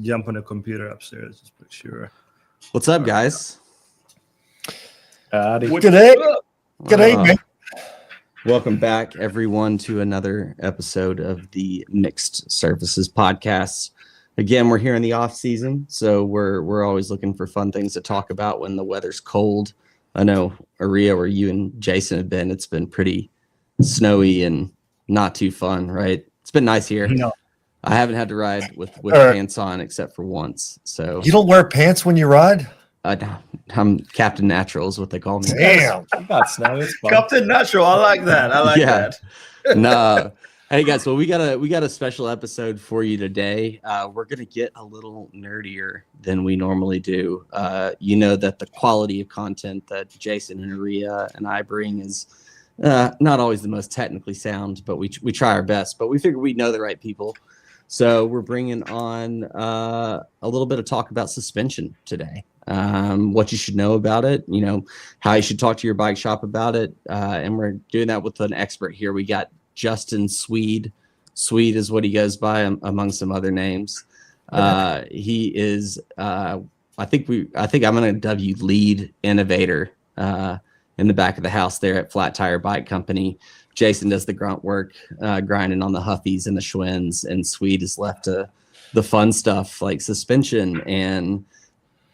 jump on the computer upstairs. Just make sure. What's up, guys? Good Good evening. Welcome back, everyone, to another episode of the Mixed Surfaces Podcast. Again, we're here in the off season, so we're always looking for fun things to talk about when the weather's cold. I know, Aria, where you and Jason have been, it's been pretty snowy and not too fun, right? It's been nice here. No. I haven't had to ride with pants on except for once. So You don't wear pants when you ride? I'm Captain Natural is what they call me. Damn. You got snow. It's fun. Captain Natural. I like that. Yeah. No. Hey guys, well we got a special episode for you today. We're gonna get a little nerdier than we normally do. You know that the quality of content that Jason and Aria and I bring is not always the most technically sound, but we try our best. But we figure we know the right people, so we're bringing on a little bit of talk about suspension today. What you should know about it, you know, how you should talk to your bike shop about it, and we're doing that with an expert here. We got Justin Swede. Swede is what he goes by among some other names. He is, I think I'm going to dub you lead innovator in the back of the house there at Flat Tire Bike Company. Jason does the grunt work, grinding on the Huffies and the Schwinn's, and Swede is left to the fun stuff like suspension and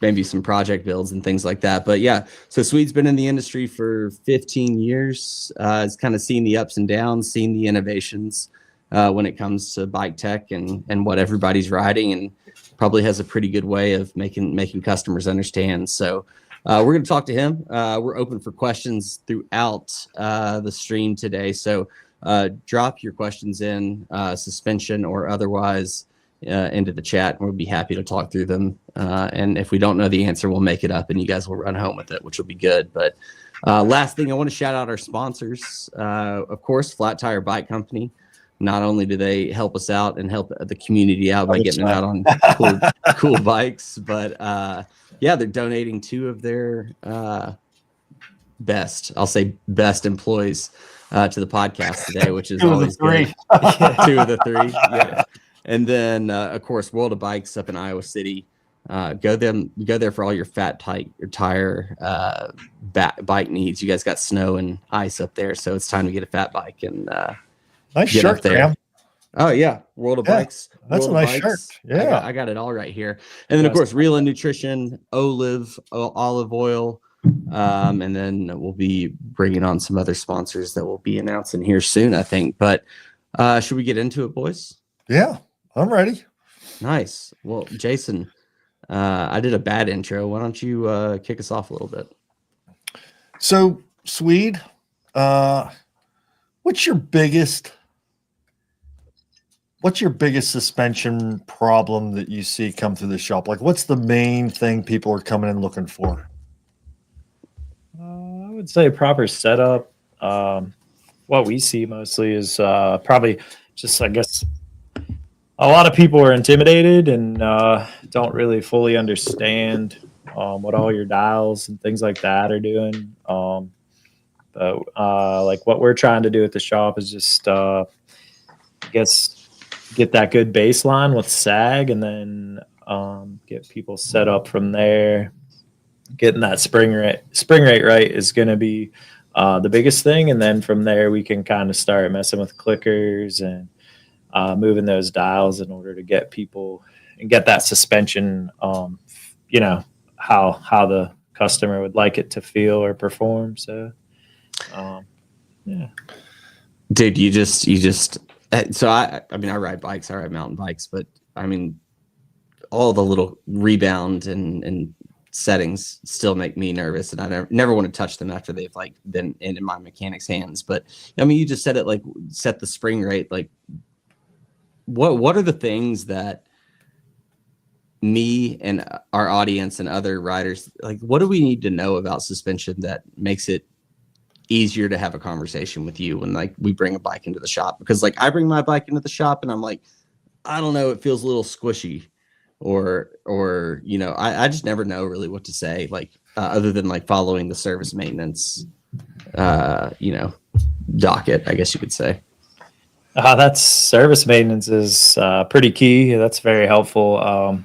maybe some project builds and things like that. But yeah, so Swede's been in the industry for 15 years. Has kind of seen the ups and downs, seen the innovations when it comes to bike tech and what everybody's riding, and probably has a pretty good way of making customers understand. So we're going to talk to him. We're open for questions throughout the stream today. So drop your questions in, suspension or otherwise, into the chat, and we'll be happy to talk through them. And if we don't know the answer, we'll make it up and you guys will run home with it, which will be good. But last thing, I want to shout out our sponsors. Of course, Flat Tire Bike Company. Not only do they help us out and help the community out by getting them out on cool bikes, but yeah, they're donating 2 of their best employees to the podcast today, which is always good. 2 of the 3. Yeah. And then, of course, World of Bikes up in Iowa City. Go there for all your fat tire bike needs. You guys got snow and ice up there, so it's time to get a fat bike and nice get shirt up there. Graham. Oh yeah, World of Bikes. That's World a of nice Bikes. shirt. Yeah, I got it all right here. And then, of course, Real and Nutrition, Olive oil. And then we'll be bringing on some other sponsors that we'll be announcing here soon, I think. But should we get into it, boys? Yeah, I'm ready. Nice. Well, Jason, I did a bad intro. Why don't you kick us off a little bit? So, Swede, what's your biggest suspension problem that you see come through the shop? Like, what's the main thing people are coming in looking for? I would say proper setup. What we see mostly is probably just, I guess, a lot of people are intimidated and don't really fully understand what all your dials and things like that are doing. But like what we're trying to do at the shop is just, I guess, get that good baseline with sag, and then get people set up from there. Getting that spring rate right is going to be the biggest thing, and then from there we can kind of start messing with clickers and moving those dials in order to get people and get that suspension, you know, how the customer would like it to feel or perform. So, yeah. Dude, you just, so I mean, I ride bikes, I ride mountain bikes, but I mean, all the little rebound and settings still make me nervous, and I never want to touch them after they've like been in my mechanic's hands. But I mean, you just said it, like set the spring rate. Like what are the things that me and our audience and other riders, like what do we need to know about suspension that makes it easier to have a conversation with you when like we bring a bike into the shop? Because like I bring my bike into the shop and I'm like, I don't know, it feels a little squishy, or you know, I just never know really what to say, like other than like following the service maintenance you know, docket, I guess you could say. That's service maintenance is pretty key. That's very helpful.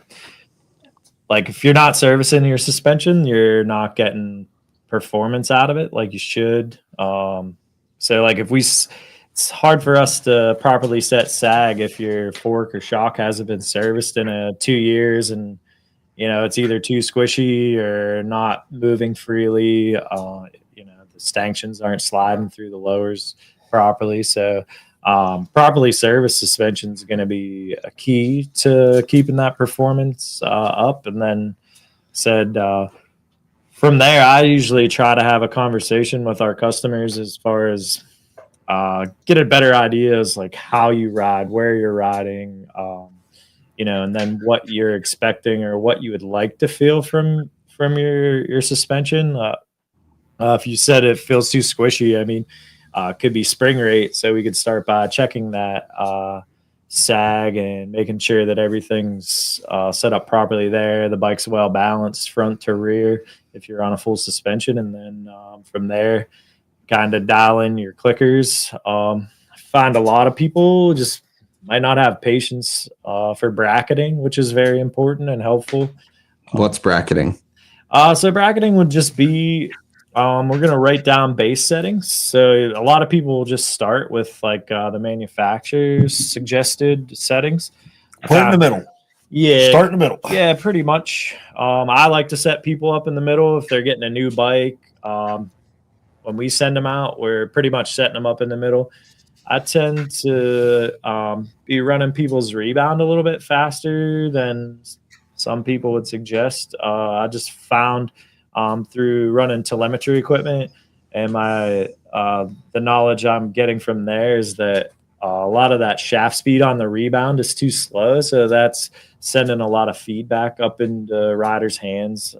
Like if you're not servicing your suspension, you're not getting performance out of it like you should. So like it's hard for us to properly set sag if your fork or shock hasn't been serviced in 2 years, and it's either too squishy or not moving freely. The stanchions aren't sliding through the lowers properly. So properly serviced suspension is going to be a key to keeping that performance up. And then from there, I usually try to have a conversation with our customers as far as get a better ideas like how you ride, where you're riding, and then what you're expecting or what you would like to feel from your suspension. If you said it feels too squishy, I mean, could be spring rate. So we could start by checking that sag and making sure that everything's set up properly there. The bike's well balanced front to rear if you're on a full suspension. And then from there, kind of dial in your clickers. I find a lot of people just might not have patience for bracketing, which is very important and helpful. What's bracketing? So bracketing would just be we're going to write down base settings. So a lot of people will just start with like the manufacturer's suggested settings. Put it in the middle. Yeah. Start in the middle. Yeah, pretty much. I like to set people up in the middle if they're getting a new bike. When we send them out, we're pretty much setting them up in the middle. I tend to be running people's rebound a little bit faster than some people would suggest. I just found through running telemetry equipment and the knowledge I'm getting from there is that a lot of that shaft speed on the rebound is too slow. So that's sending a lot of feedback up into riders' hands.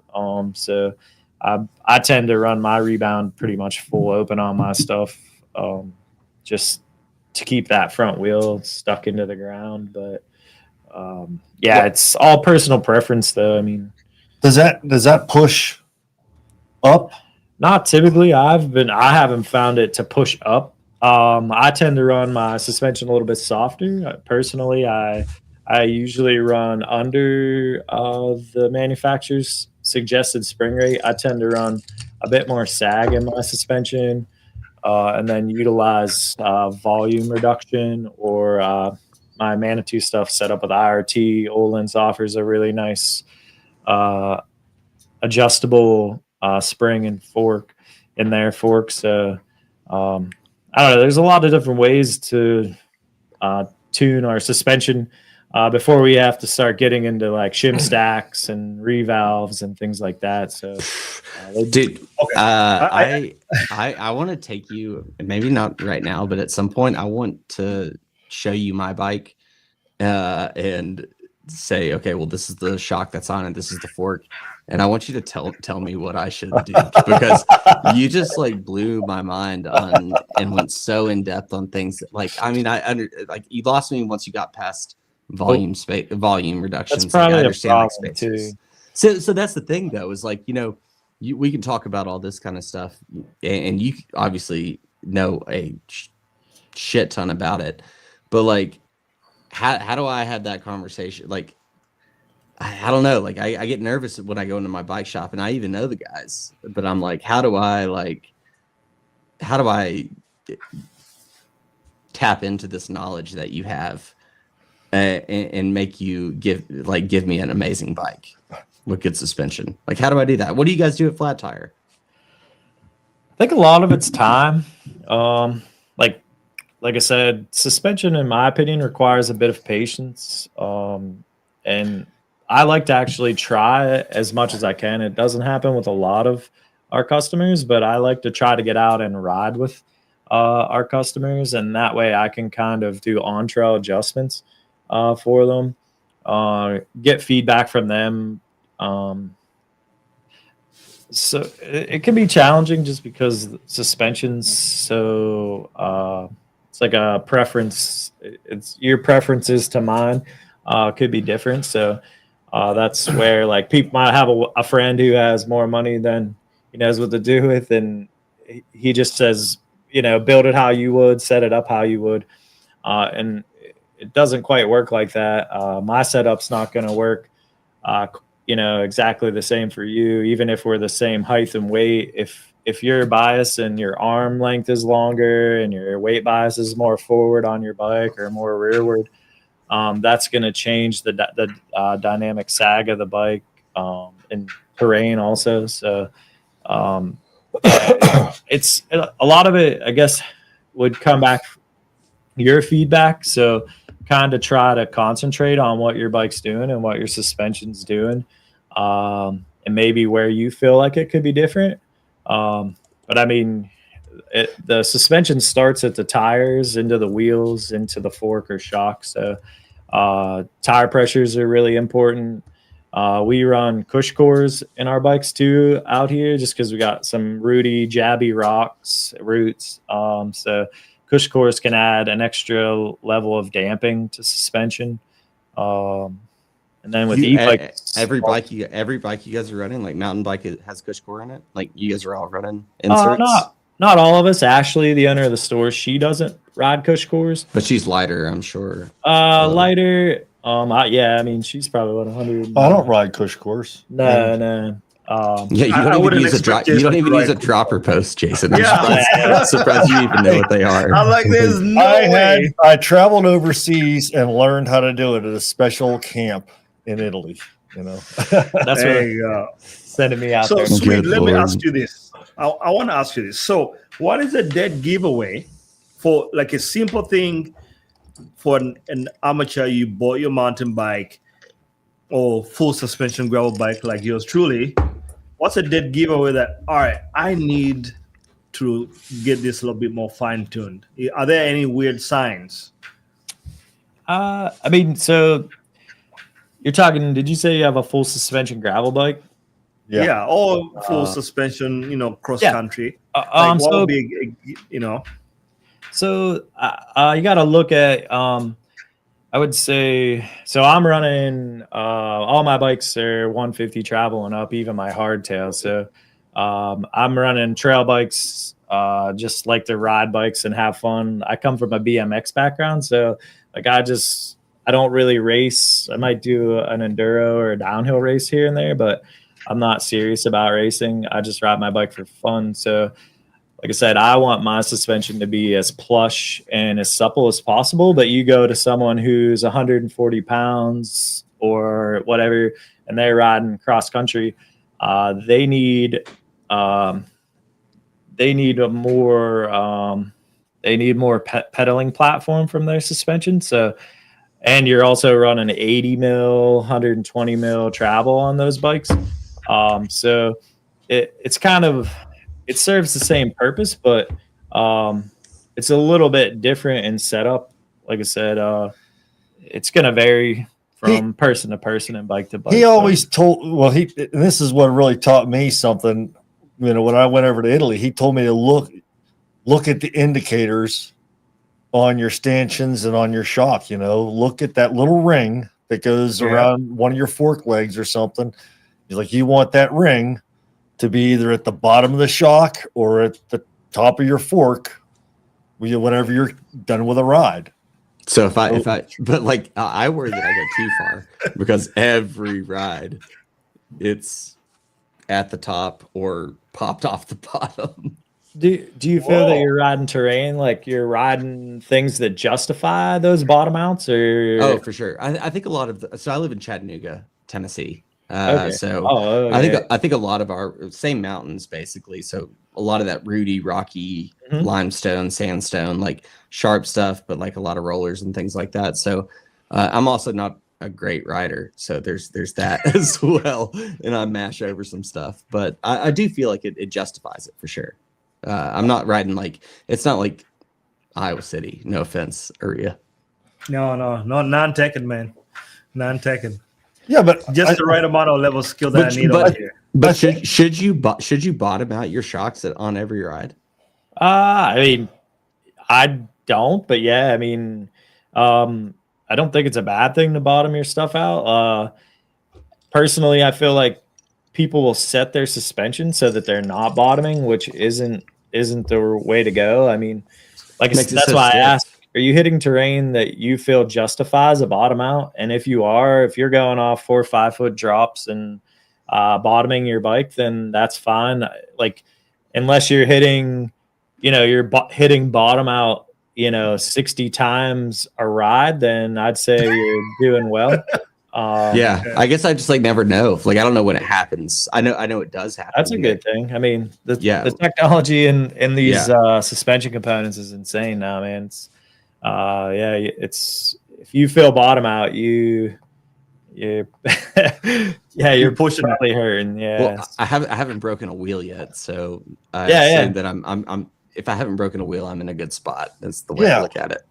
So I tend to run my rebound pretty much full open on my stuff, just to keep that front wheel stuck into the ground. But it's all personal preference, though. I mean, does that push up? Not typically. I haven't found it to push up. I tend to run my suspension a little bit softer. Personally, I usually run under the manufacturer's suggested spring rate. I tend to run a bit more sag in my suspension, and then utilize volume reduction or my Manitou stuff set up with IRT. Olin's offers a really nice adjustable spring and fork in their fork. So I don't know. There's a lot of different ways to tune our suspension before we have to start getting into like shim stacks and revalves and things like that. So, dude, I want to take you, maybe not right now, but at some point, I want to show you my bike and say, okay, well, this is the shock that's on it. This is the fork. And I want you to tell me what I should do, because you just like blew my mind on and went so in depth on things that, like, I mean, you lost me once you got past volume reductions. That's probably like, I a understand problem too. So that's the thing though, is like, we can talk about all this kind of stuff, and you obviously know a shit ton about it, but like, how do I have that conversation? Like, I don't know. Like, I get nervous when I go into my bike shop, and I even know the guys, but I'm like, how do I tap into this knowledge that you have and make you give me an amazing bike with good suspension? Like, how do I do that? What do you guys do at Flat Tire? I think a lot of it's time. Like I said, suspension, in my opinion, requires a bit of patience. And I like to actually try it as much as I can. It doesn't happen with a lot of our customers, but I like to try to get out and ride with our customers. And that way I can kind of do on-trail adjustments for them, get feedback from them. So it can be challenging just because suspension's so it's like a preference. It's your preferences to mine could be different. So that's where like people might have a friend who has more money than he knows what to do with, and he just says, build it how you would, set it up how you would. and it doesn't quite work like that. My setup's not going to work, exactly the same for you, even if we're the same height and weight. If your bias and your arm length is longer and your weight bias is more forward on your bike or more rearward, that's going to change the dynamic sag of the bike and terrain also. So it's a lot of it, I guess, would come back your feedback. So kind of try to concentrate on what your bike's doing and what your suspension's doing, and maybe where you feel like it could be different. But I mean, the suspension starts at the tires, into the wheels, into the fork or shock. So tire pressures are really important. We run cush cores in our bikes too out here, just because we got some rooty, jabby roots. So cush cores can add an extra level of damping to suspension. And then with e-bikes, every bike you guys are running, like mountain bike, it has cush core in it. Like you guys are all running inserts. Not all of us. Ashley, the owner of the store, she doesn't ride cush cores, but she's lighter, I'm sure. Lighter. I mean, she's probably 100. I don't ride cush cores. No. Yeah, you don't even use a drop. You don't even use a dropper post, Jason. I'm surprised you even know what they are. I'm like, there's no way. I traveled overseas and learned how to do it at a special camp in Italy. That's there you go. Sending me out so there. Sweet, Good let Lord. me ask you this. I want to ask you this. So, what is a dead giveaway for like a simple thing for an amateur? You bought your mountain bike or full suspension gravel bike like yours truly. What's a dead giveaway that, all right, I need to get this a little bit more fine-tuned? Are there any weird signs? I mean, so you're talking, did you say you have a full suspension gravel bike? Yeah, or full suspension, cross country. What would be, So you got to look at, I would say, so I'm running, all my bikes are 150 travel and up, even my hardtail. So I'm running trail bikes, just like to ride bikes and have fun. I come from a BMX background, so like I don't really race. I might do an enduro or a downhill race here and there, but I'm not serious about racing. I just ride my bike for fun. So like I said, I want my suspension to be as plush and as supple as possible, but you go to someone who's 140 pounds or whatever, and they're riding cross country, they need a more pedaling platform from their suspension. So, and you're also running 80 mil, 120 mil travel on those bikes. So it's kind of, it serves the same purpose, but it's a little bit different in setup. Like I said, it's going to vary from person to person and bike to bike. He always told, and this is what really taught me something. When I went over to Italy, he told me to look at the indicators on your stanchions and on your shock. Look at that little ring that goes around one of your fork legs or something. He's like, you want that ring to be either at the bottom of the shock or at the top of your fork whenever you're done with a ride. So I worry that I go too far because every ride it's at the top or popped off the bottom. Do you feel that you're riding terrain, like you're riding things that justify those bottom outs? Or Oh, for sure. I think a lot of so I live in Chattanooga, Tennessee. Okay. So I think a lot of our same mountains basically. So a lot of that rooty, rocky limestone, sandstone, like sharp stuff, but like a lot of rollers and things like that. So I'm also not a great rider, so there's that as well, and I mash over some stuff. But I do feel like it justifies it for sure. I'm not riding like it's not like Iowa City. No offense, Uria. No, non-teching, man, non-teching. Yeah, but just the right amount of level skill that I need over here. But should you bottom out your shocks on every ride? I mean, I don't, but yeah, I mean, I don't think it's a bad thing to bottom your stuff out. Personally, I feel like people will set their suspension so that they're not bottoming, which isn't the way to go. I mean, like that's why I asked. are you hitting terrain that you feel justifies a bottom out? And if you're going off 4 or 5 foot drops and bottoming your bike, then that's fine. Like, unless you're hitting, hitting bottom out, 60 times a ride, then I'd say you're doing well. Yeah, I guess I just never know. I don't know when it happens. I know it does happen. That's a good thing. I mean, the technology in these suspension components is insane now, man. It's it's, if you feel bottom out, you're you're pushing probably hurting. Yeah. Well, I haven't broken a wheel yet, so saying that I'm if I haven't broken a wheel, I'm in a good spot. That's the way I look at it.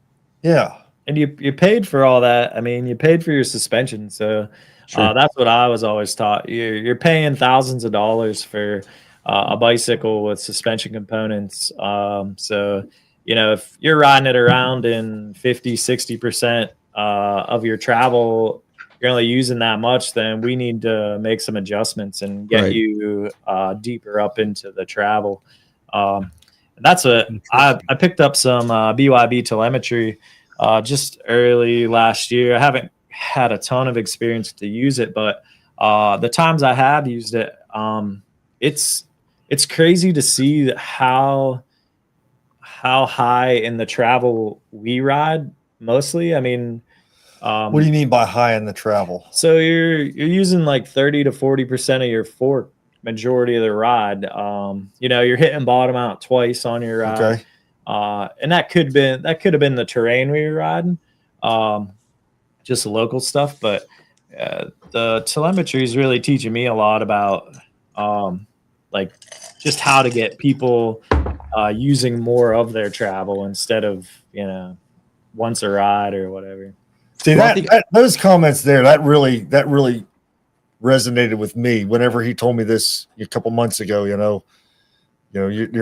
Yeah. And you paid for all that. I mean, you paid for your suspension, so that's what I was always taught. You're paying thousands of dollars for a bicycle with suspension components. So if you're riding it around in 50-60% of your travel, you're only using that much, then we need to make some adjustments and get you deeper up into the travel. That's I picked up some BYB telemetry just early last year. I haven't had a ton of experience to use it, but the times I have used it, it's crazy to see how high in the travel we ride mostly. I mean, what do you mean by high in the travel? So you're using 30 to 40% of your fork majority of the ride. You're hitting bottom out twice on your ride. Okay. And that could have been the terrain we were riding, just the local stuff. But the telemetry is really teaching me a lot about just how to get people using more of their travel instead of once a ride or whatever. See, those comments there, that really resonated with me whenever he told me this a couple months ago. You're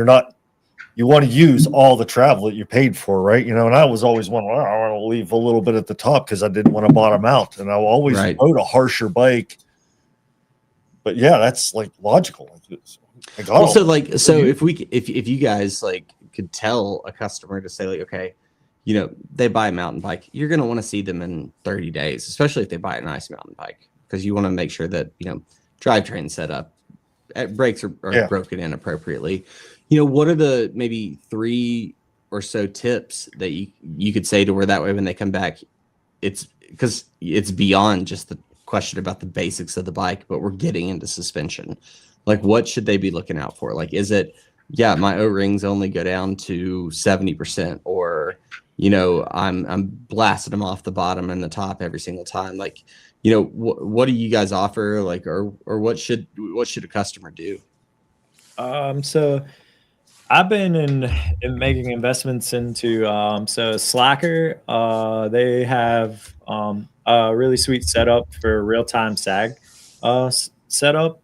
not, you want to use all the travel that you paid for, right? And I was always wondering, I want to leave a little bit at the top because I didn't want to bottom out, and I always rode a harsher bike. But yeah, that's logical. So if you guys could tell a customer to say okay, they buy a mountain bike, you're going to want to see them in 30 days, especially if they buy a nice mountain bike, because you want to make sure that, drivetrain set up, brakes are broken in appropriately. What are the maybe 3 or so tips that you could say to where that way when they come back, it's because it's beyond just the question about the basics of the bike, but we're getting into suspension. What should they be looking out for? Is it, my O-rings only go down to 70%, or I'm blasting them off the bottom and the top every single time. What do you guys offer? Or what should a customer do? So I've been in making investments into so Slacker. They have a really sweet setup for real-time sag setup.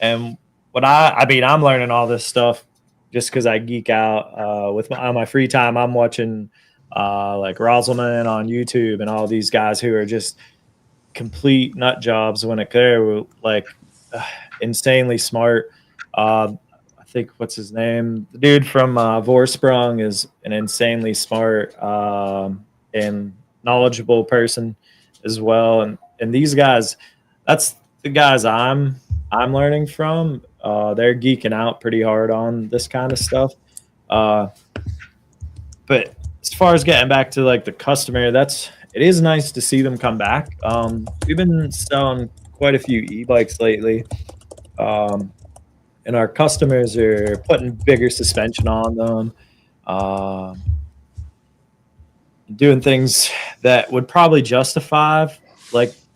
And what I'm learning all this stuff just because I geek out on my free time. I'm watching Roselman on YouTube and all these guys who are just complete nut jobs when they're insanely smart. I think what's his name? The dude from Vorsprung is an insanely smart and knowledgeable person as well. And these guys, that's the guys I'm learning from. They're geeking out pretty hard on this kind of stuff. But as far as getting back to the customer, it is nice to see them come back. We've been selling quite a few e-bikes lately. And our customers are putting bigger suspension on them, doing things that would probably justify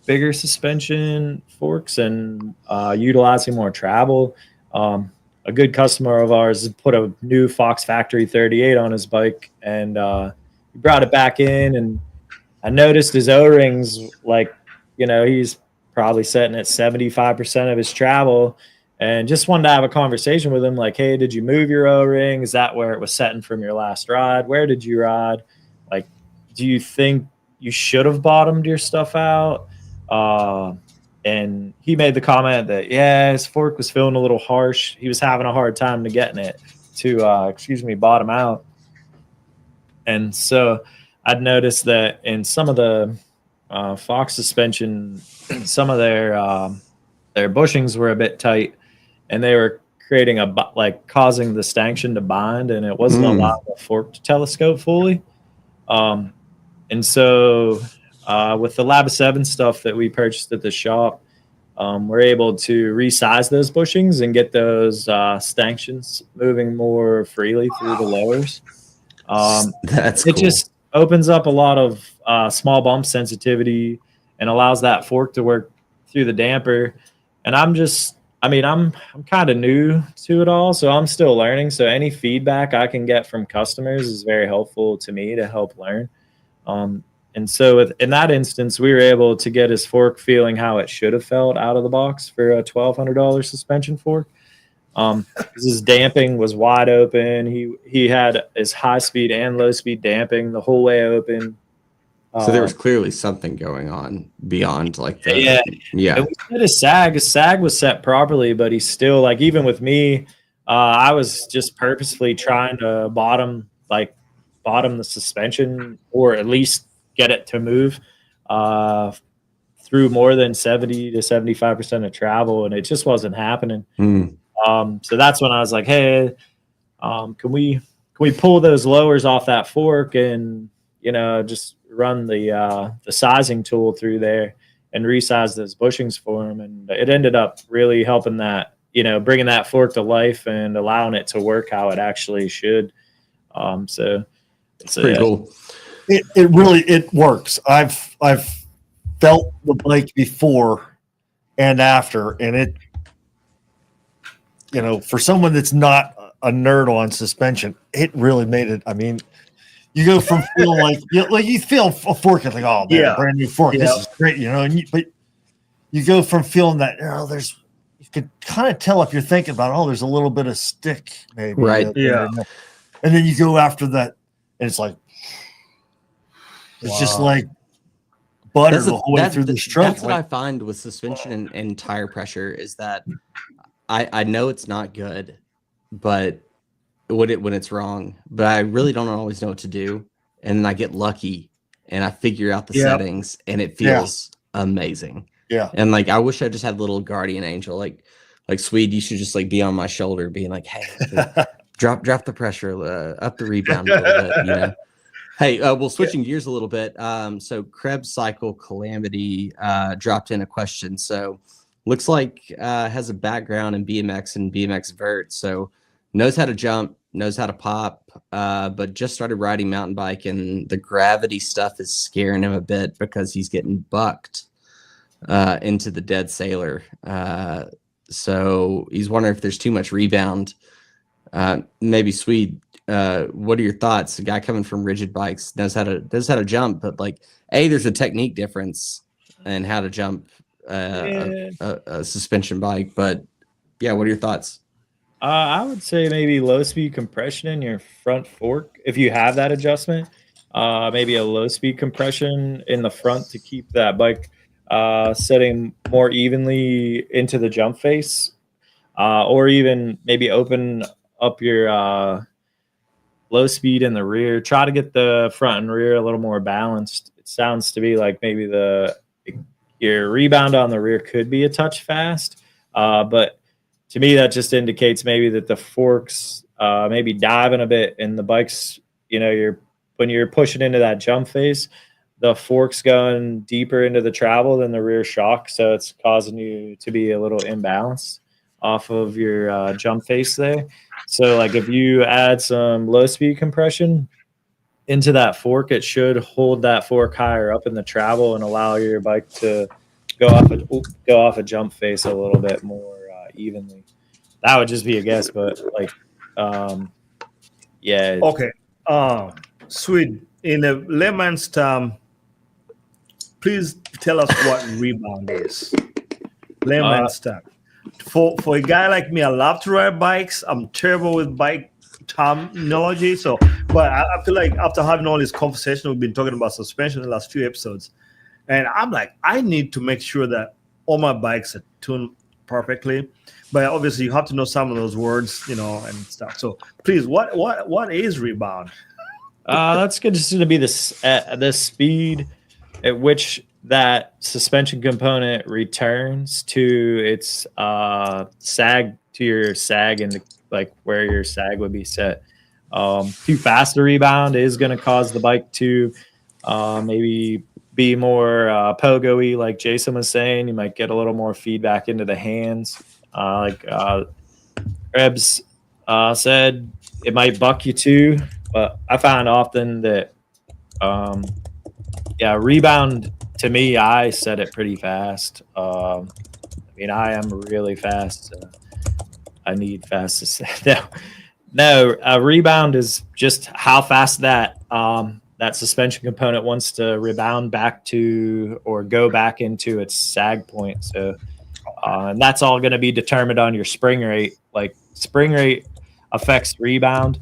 bigger suspension forks and utilizing more travel. A good customer of ours put a new Fox Factory 38 on his bike, and he brought it back in, and I noticed his O-rings, he's probably setting at 75% of his travel, and just wanted to have a conversation with him, hey, did you move your O-ring? Is that where it was setting from your last ride? Where did you ride? Do you think you should have bottomed your stuff out? And he made the comment that, his fork was feeling a little harsh. He was having a hard time to getting it to, bottom out. And so I'd noticed that in some of the Fox suspension, some of their bushings were a bit tight, and they were creating causing the stanchion to bind, and it wasn't allowing the fork to telescope fully. And so with the Lab 7 stuff that we purchased at the shop, we're able to resize those bushings and get those stanchions moving more freely through the lowers. That's it cool. Just opens up a lot of small bump sensitivity and allows that fork to work through the damper. And I'm kind of new to it all, so I'm still learning. So any feedback I can get from customers is very helpful to me to help learn. And so in that instance, we were able to get his fork feeling how it should have felt out of the box for a $1,200 suspension fork. His damping was wide open. He had his high speed and low speed damping the whole way open. So there was clearly something going on beyond like the yeah. And we set his sag. His sag was set properly, but he's still like, even with me, I was just purposefully trying to bottom the suspension, or at least get it to move through more than 70 to 75% of travel, and it just wasn't happening. So that's when I was like, hey, can we pull those lowers off that fork and just run the sizing tool through there and resize those bushings for him. And it ended up really helping that, bringing that fork to life and allowing it to work how it actually should. So it's pretty cool. It really works. I've felt the bike before and after, and it, for someone that's not a nerd on suspension, it really made it. I mean, you go from feeling like you feel a fork and think, oh man, brand new fork, this is great, but you go from feeling that you could kind of tell if you're thinking about, there's a little bit of stick maybe, right? And then you go after that, and it's like it's just like butter the whole way through this truck. That's what I find with suspension and tire pressure is that I know it's not good, but when it's wrong, but I really don't always know what to do. And then I get lucky and I figure out the settings and it feels amazing. Yeah. And like, I wish I just had a little guardian angel, like Swede, you should just like be on my shoulder being like, hey, drop the pressure, up the rebound a little bit, Hey, well, switching gears a little bit. So Krebs Cycle Calamity dropped in a question. So looks like has a background in BMX and BMX vert. So knows how to jump, knows how to pop, but just started riding mountain bike, and the gravity stuff is scaring him a bit because he's getting bucked into the dead sailor. So he's wondering if there's too much rebound. Maybe Swede. What are your thoughts? A guy coming from rigid bikes knows how to jump, but like, there's a technique difference in how to jump a suspension bike. But yeah, what are your thoughts? I would say maybe low speed compression in your front fork if you have that adjustment. Maybe a low speed compression in the front to keep that bike setting more evenly into the jump face, or even maybe open up your low speed in the rear. Try to get the front and rear a little more balanced. It sounds to me like maybe your rebound on the rear could be a touch fast, but to me that just indicates maybe that the forks maybe diving a bit, and the bike's when you're pushing into that jump face, the fork's going deeper into the travel than the rear shock, so it's causing you to be a little imbalanced off of your jump face there. So like if you add some low speed compression into that fork, it should hold that fork higher up in the travel and allow your bike to go off a jump face a little bit more evenly. That would just be a guess, but like yeah. Okay. Swede, in a layman's term, please tell us what rebound is. Layman's term. For a guy like me, I love to ride bikes. I'm terrible with bike terminology. But I feel like after having all this conversation, we've been talking about suspension in the last few episodes, and I'm like, I need to make sure that all my bikes are tuned perfectly. But obviously, you have to know some of those words, and stuff. So please, what is rebound? That's going to be the speed at which that suspension component returns to its sag, to your sag, and like where your sag would be set. Too fast a rebound is going to cause the bike to maybe be more pogo-y, like Jason was saying. You might get a little more feedback into the hands. Like Rebs said, it might buck you too. But I find often that, rebound, to me, I set it pretty fast. I mean, I am really fast. I need fast to set. No, a rebound is just how fast that that suspension component wants to rebound back to or go back into its sag point. So, and that's all going to be determined on your spring rate. Like spring rate affects rebound.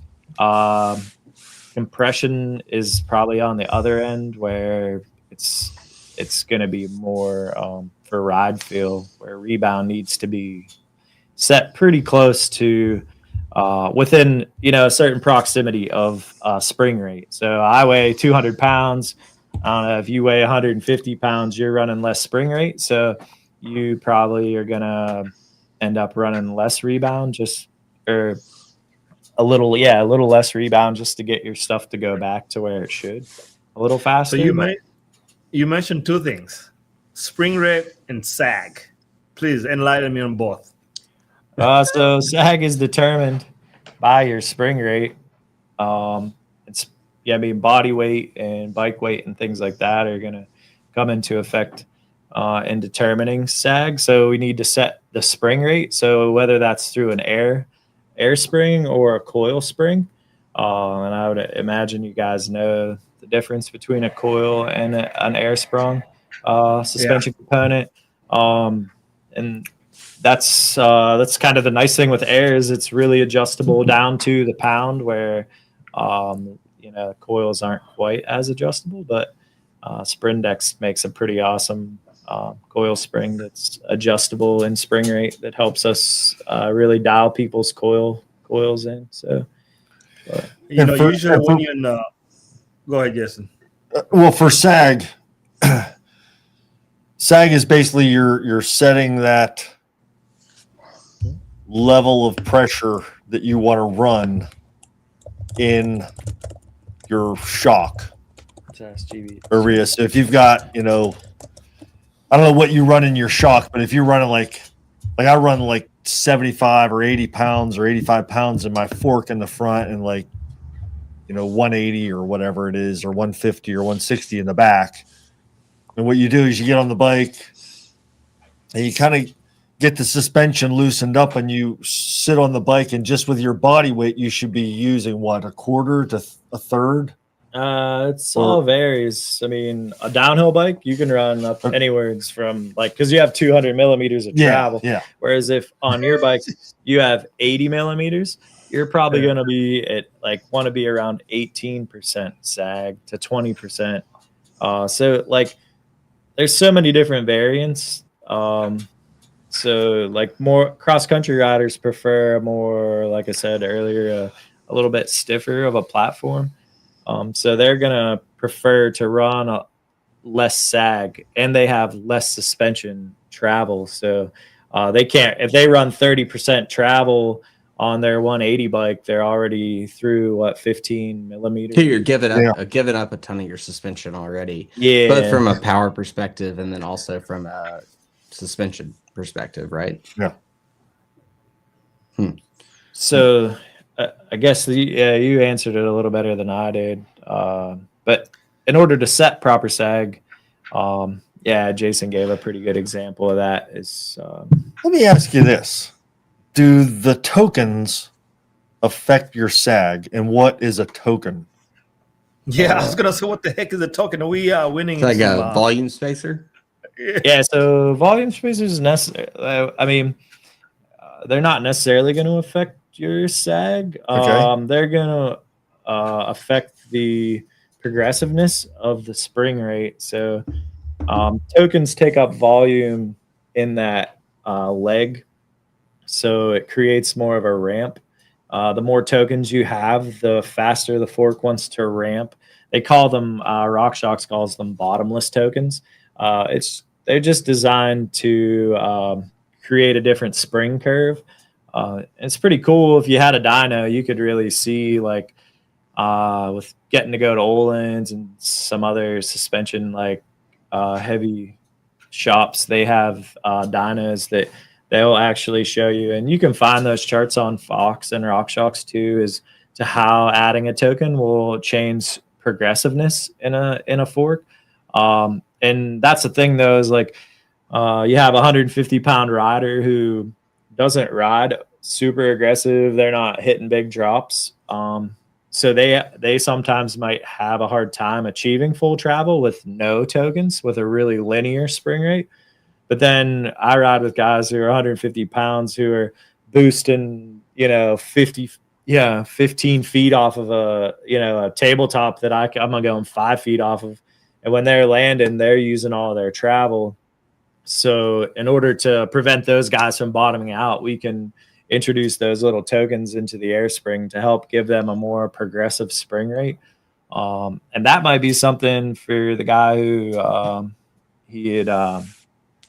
Compression is probably on the other end, where it's going to be more for ride feel, where rebound needs to be set pretty close to within a certain proximity of spring rate. So I weigh 200 pounds. I don't know if you weigh 150 pounds, you're running less spring rate, so you probably are gonna end up running less rebound, or a little less rebound, just to get your stuff to go back to where it should a little faster. So you mentioned two things: spring rate and sag. Please enlighten me on both. So sag is determined by your spring rate. Body weight and bike weight and things like that are going to come into effect in determining sag. So we need to set the spring rate. So whether that's through an air spring or a coil spring, and I would imagine you guys know the difference between a coil and an air sprung suspension component. And that's kind of the nice thing with air, is it's really adjustable down to the pound, where coils aren't quite as adjustable. But Sprindex makes a pretty awesome coil spring that's adjustable in spring rate, that helps us really dial people's coils in. So usually when you're in go ahead, Jason. Well, for sag is basically you're setting that level of pressure that you want to run in your shock area. So if you've got, I don't know what you run in your shock, but if you're running like I run like 75 or 80 pounds or 85 pounds in my fork in the front, and 180 or whatever it is, or 150 or 160 in the back. And what you do is you get on the bike and you kind of get the suspension loosened up, and you sit on the bike, and just with your body weight, you should be using a quarter to a third. All varies. I mean, a downhill bike, you can run up anywhere from because you have 200 millimeters of travel. Yeah. Whereas if on your bike you have 80 millimeters, you're probably going to be at want to be around 18% sag to 20%. So there's so many different variants. So more cross-country riders prefer more, like I said earlier, a little bit stiffer of a platform. So they're going to prefer to run a less sag, and they have less suspension travel. So they can't, if they run 30% travel on their 180 bike, they're already through 15 millimeters. So you're giving up a ton of your suspension already. Yeah. Both from a power perspective and then also from a suspension perspective, right? Yeah. So I guess you answered it a little better than I did. But in order to set proper sag, Jason gave a pretty good example of that. Let me ask you this: do the tokens affect your sag, and what is a token? Yeah, I was gonna say, what the heck is a token? Are we winning? It's like a volume spacer. Yeah, so volume spacers necessary. I mean, they're not necessarily going to affect your sag. Okay. They're going to affect the progressiveness of the spring rate. So tokens take up volume in that leg, so it creates more of a ramp The more tokens you have, the faster the fork wants to ramp. They call them RockShox calls them bottomless tokens. They're just designed to create a different spring curve. It's pretty cool. If you had a dyno, you could really see like with getting to go to Olin's and some other suspension like heavy shops, they have dynos that they'll actually show you, and you can find those charts on Fox and RockShox too, as to how adding a token will change progressiveness in a fork. And that's the thing though, is like you have a 150-pound rider who doesn't ride super aggressive. They're not hitting big drops. So they sometimes might have a hard time achieving full travel with no tokens, with a really linear spring rate. But then I ride with guys who are 150 pounds who are boosting, 15 feet off of a tabletop that I'm going 5 feet off of. And when they're landing, they're using all their travel. So in order to prevent those guys from bottoming out, we can introduce those little tokens into the air spring to help give them a more progressive spring rate. And that might be something for the guy who he had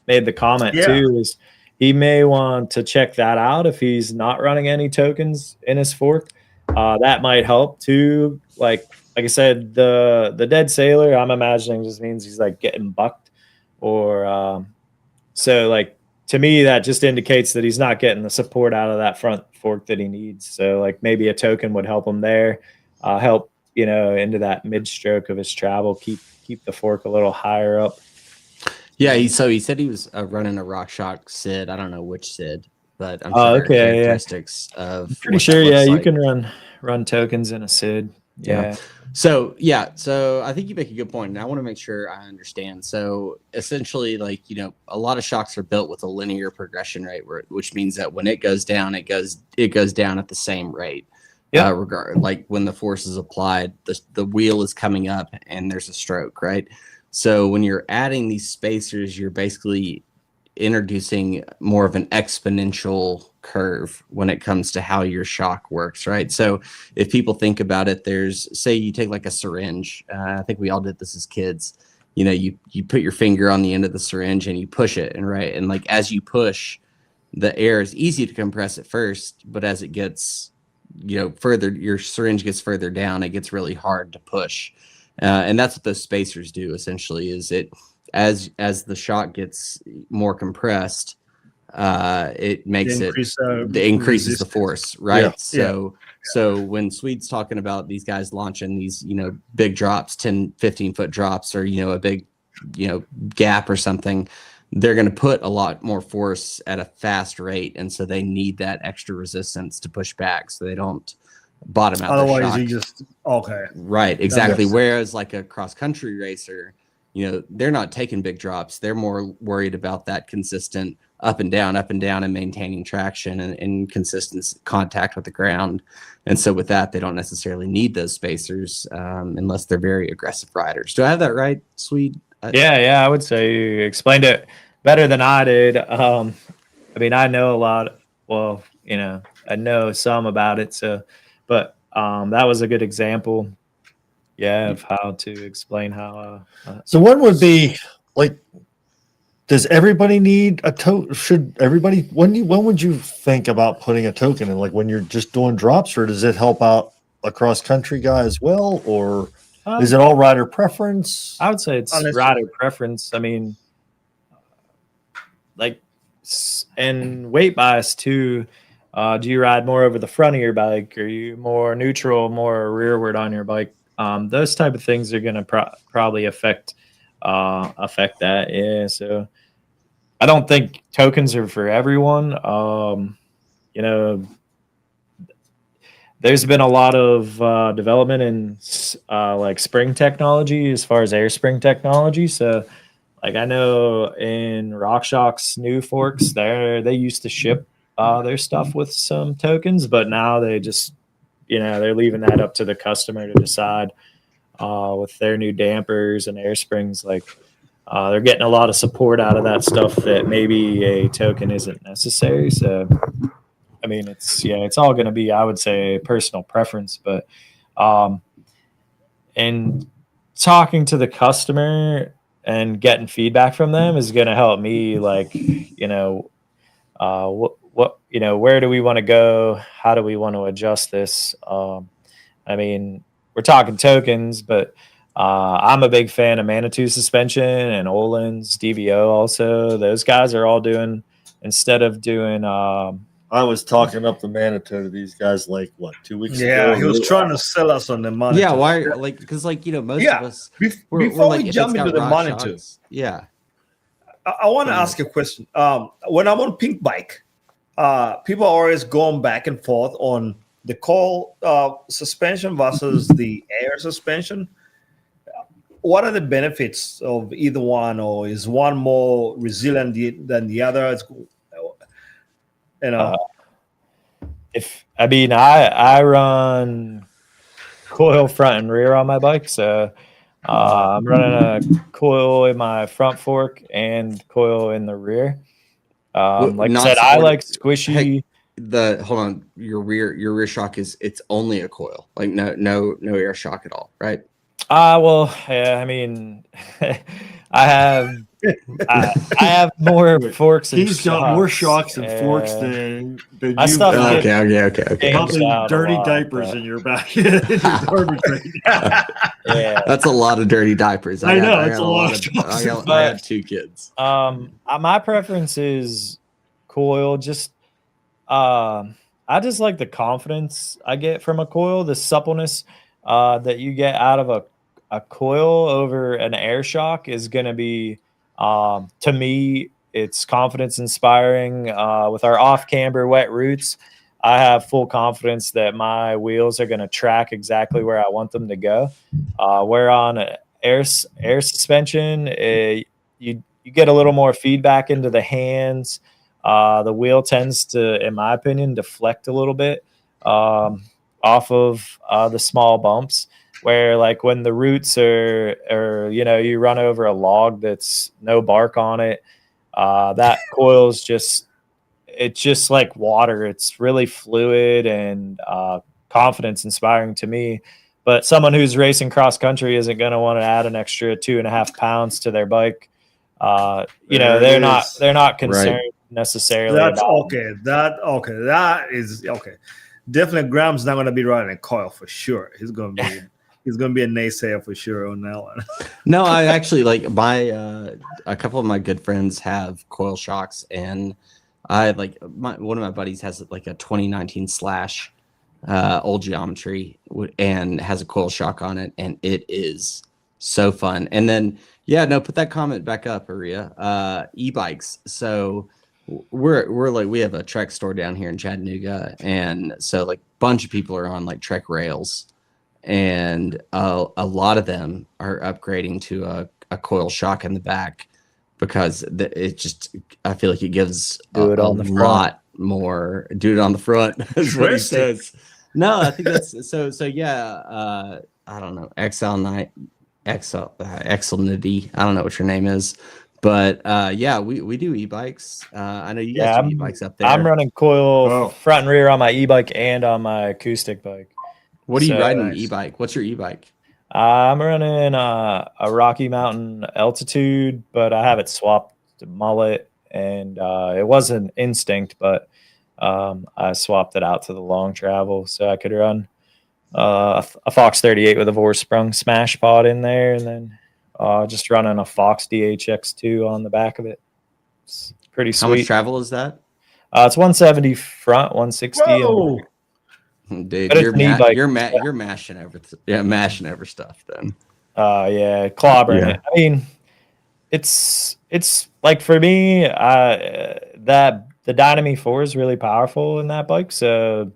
made the comment too, is he may want to check that out if he's not running any tokens in his fork. That might help too. Like I said, the dead sailor, I'm imagining just means he's like getting bucked, or so like to me that just indicates that he's not getting the support out of that front fork that he needs. So like maybe a token would help him there, help into that mid stroke of his travel, keep the fork a little higher up. Yeah, he said he was running a RockShox SID. I don't know which SID, but I'm sure characteristics of. I'm pretty sure, you can run tokens in a SID. Yeah. So I think you make a good point, and I want to make sure I understand. So essentially, like a lot of shocks are built with a linear progression rate, which means that when it goes down, it goes down at the same rate. Yeah. Like when the force is applied, the wheel is coming up, and there's a stroke, right? So when you're adding these spacers, you're basically introducing more of an exponential curve when it comes to how your shock works, right? So if people think about it, say you take like a syringe. I think we all did this as kids. You put your finger on the end of the syringe and you push it, and like as you push, the air is easy to compress at first, but as it gets further, your syringe gets further down, it gets really hard to push. And that's what those spacers do essentially, is it as the shock gets more compressed, it makes it increases the force, right? Yeah. So when Swede's talking about these guys launching these, big drops, 10, 15 foot drops, or, a big, gap or something, they're going to put a lot more force at a fast rate. And so they need that extra resistance to push back so they don't bottom out. Otherwise you just right, exactly. Whereas like a cross country racer, they're not taking big drops. They're more worried about that consistent up and down and maintaining traction and consistent contact with the ground. And so with that, they don't necessarily need those spacers unless they're very aggressive riders. Do I have that right, Swede? Yeah, I would say you explained it better than I did. I mean, I know a lot. Well, I know some about it. So, but that was a good example. Yeah, of how to explain how. So one would be like, does everybody need a token? Should everybody? When would you think about putting a token in? Like when you're just doing drops, or does it help out a cross country guy as well, or is it all rider preference? I would say it's rider preference. I mean, like, and weight bias too. Do you ride more over the front of your bike? Are you more neutral, more rearward on your bike? Those type of things are going to probably affect that. Yeah. So I don't think tokens are for everyone. There's been a lot of development in like spring technology as far as air spring technology. So like I know in RockShox new forks, they used to ship their stuff with some tokens, but now they just they're leaving that up to the customer to decide with their new dampers and air springs. Like they're getting a lot of support out of that stuff that maybe a token isn't necessary. So, I I mean, it's all going to be, I would say, personal preference. But and talking to the customer and getting feedback from them is going to help me, like, where do we want to go? How do we want to adjust this? I mean, we're talking tokens, but I'm a big fan of Manitou suspension and Olin's DVO also. Those guys are all doing, instead of doing I was talking up the Manitou to these guys like 2 weeks ago. Yeah, he was trying to sell us on the monitor. Yeah, why? Like, because most of us. Before we jump into the monitor, yeah, I want to ask a question. When I'm on pink bike, people are always going back and forth on the coil suspension versus the air suspension. What are the benefits of either one, or is one more resilient than the other? I run coil front and rear on my bike, so I'm running a coil in my front fork and coil in the rear. Like I said, I like squishy. Hold on, your rear shock it's only a coil, like no air shock at all, right? Well, yeah, I mean, I have more forks. He's got more shocks and forks than you. Okay. Probably dirty diapers in your back. Yeah, that's a lot of dirty diapers. I know it's a lot of shocks. I have 2 kids. My preference is coil. Just I just like the confidence I get from a coil, the suppleness that you get out of a coil over an air shock is going to be, to me, it's confidence inspiring. With our off camber wet roots, I have full confidence that my wheels are going to track exactly where I want them to go. Where on air suspension, you get a little more feedback into the hands. The wheel tends to, in my opinion, deflect a little bit off of the small bumps, where like when the roots are you run over a log that's no bark on it, that coil's just like water. It's really fluid and confidence inspiring to me. But someone who's racing cross country isn't going to want to add an extra 2.5 pounds to their bike. They're not concerned necessarily. That's okay. That is okay. Definitely, Graham's not going to be riding a coil for sure. He's going to be a naysayer for sure on that one. No, I actually like a couple of my good friends have coil shocks, and I like one of my buddies has like a 2019 Slash old geometry and has a coil shock on it, and it is so fun. And then put that comment back up, Aria. E-bikes. So we're like, we have a Trek store down here in Chattanooga, and so like a bunch of people are on like Trek rails, and a lot of them are upgrading to a coil shock in the back because I feel like it gives a lot more. Do it on the front is what he says. No, I think that's so yeah. I don't know, Excelnity. I don't know what your name is, but we do e-bikes. I know you guys do e-bikes up there. I'm running coil front and rear on my e-bike and on my acoustic bike. What are you riding an e-bike? What's your e-bike? I'm running a Rocky Mountain Altitude, but I have it swapped to Mullet, and it was an Instinct, but I swapped it out to the long travel so I could run a Fox 38 with a Vorsprung smash pod in there, and then just running a Fox DHX2 on the back of it. It's pretty sweet. How much travel is that? It's 170 front, 160. Dude, you're mashing over stuff then. Clobbering it. I mean, it's like, for me, the Dynami 4 is really powerful in that bike. So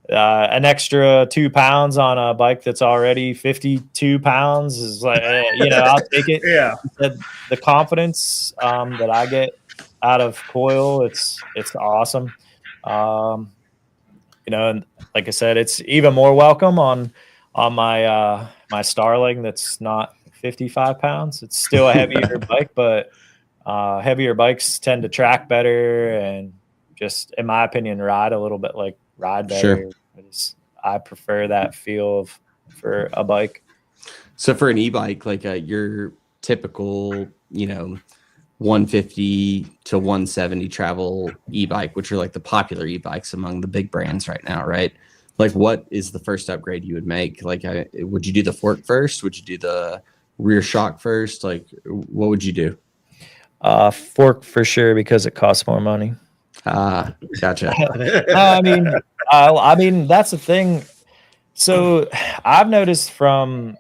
an extra 2 pounds on a bike that's already 52 pounds is like, I'll take it. Yeah. The confidence that I get out of coil, it's awesome. And like I said, it's even more welcome on my my Starling that's not 55 pounds. It's still a heavier bike, but heavier bikes tend to track better and just, in my opinion, ride a little bit like ride better. Sure. I prefer that feel for a bike. So for an e-bike, like your typical, 150 to 170 travel e-bike, which are like the popular e-bikes among the big brands right now, right? Like, what is the first upgrade you would make? Like, would you do the fork first? Would you do the rear shock first? Like, what would you do? Fork for sure, because it costs more money. Gotcha. I mean, that's the thing. So I've noticed from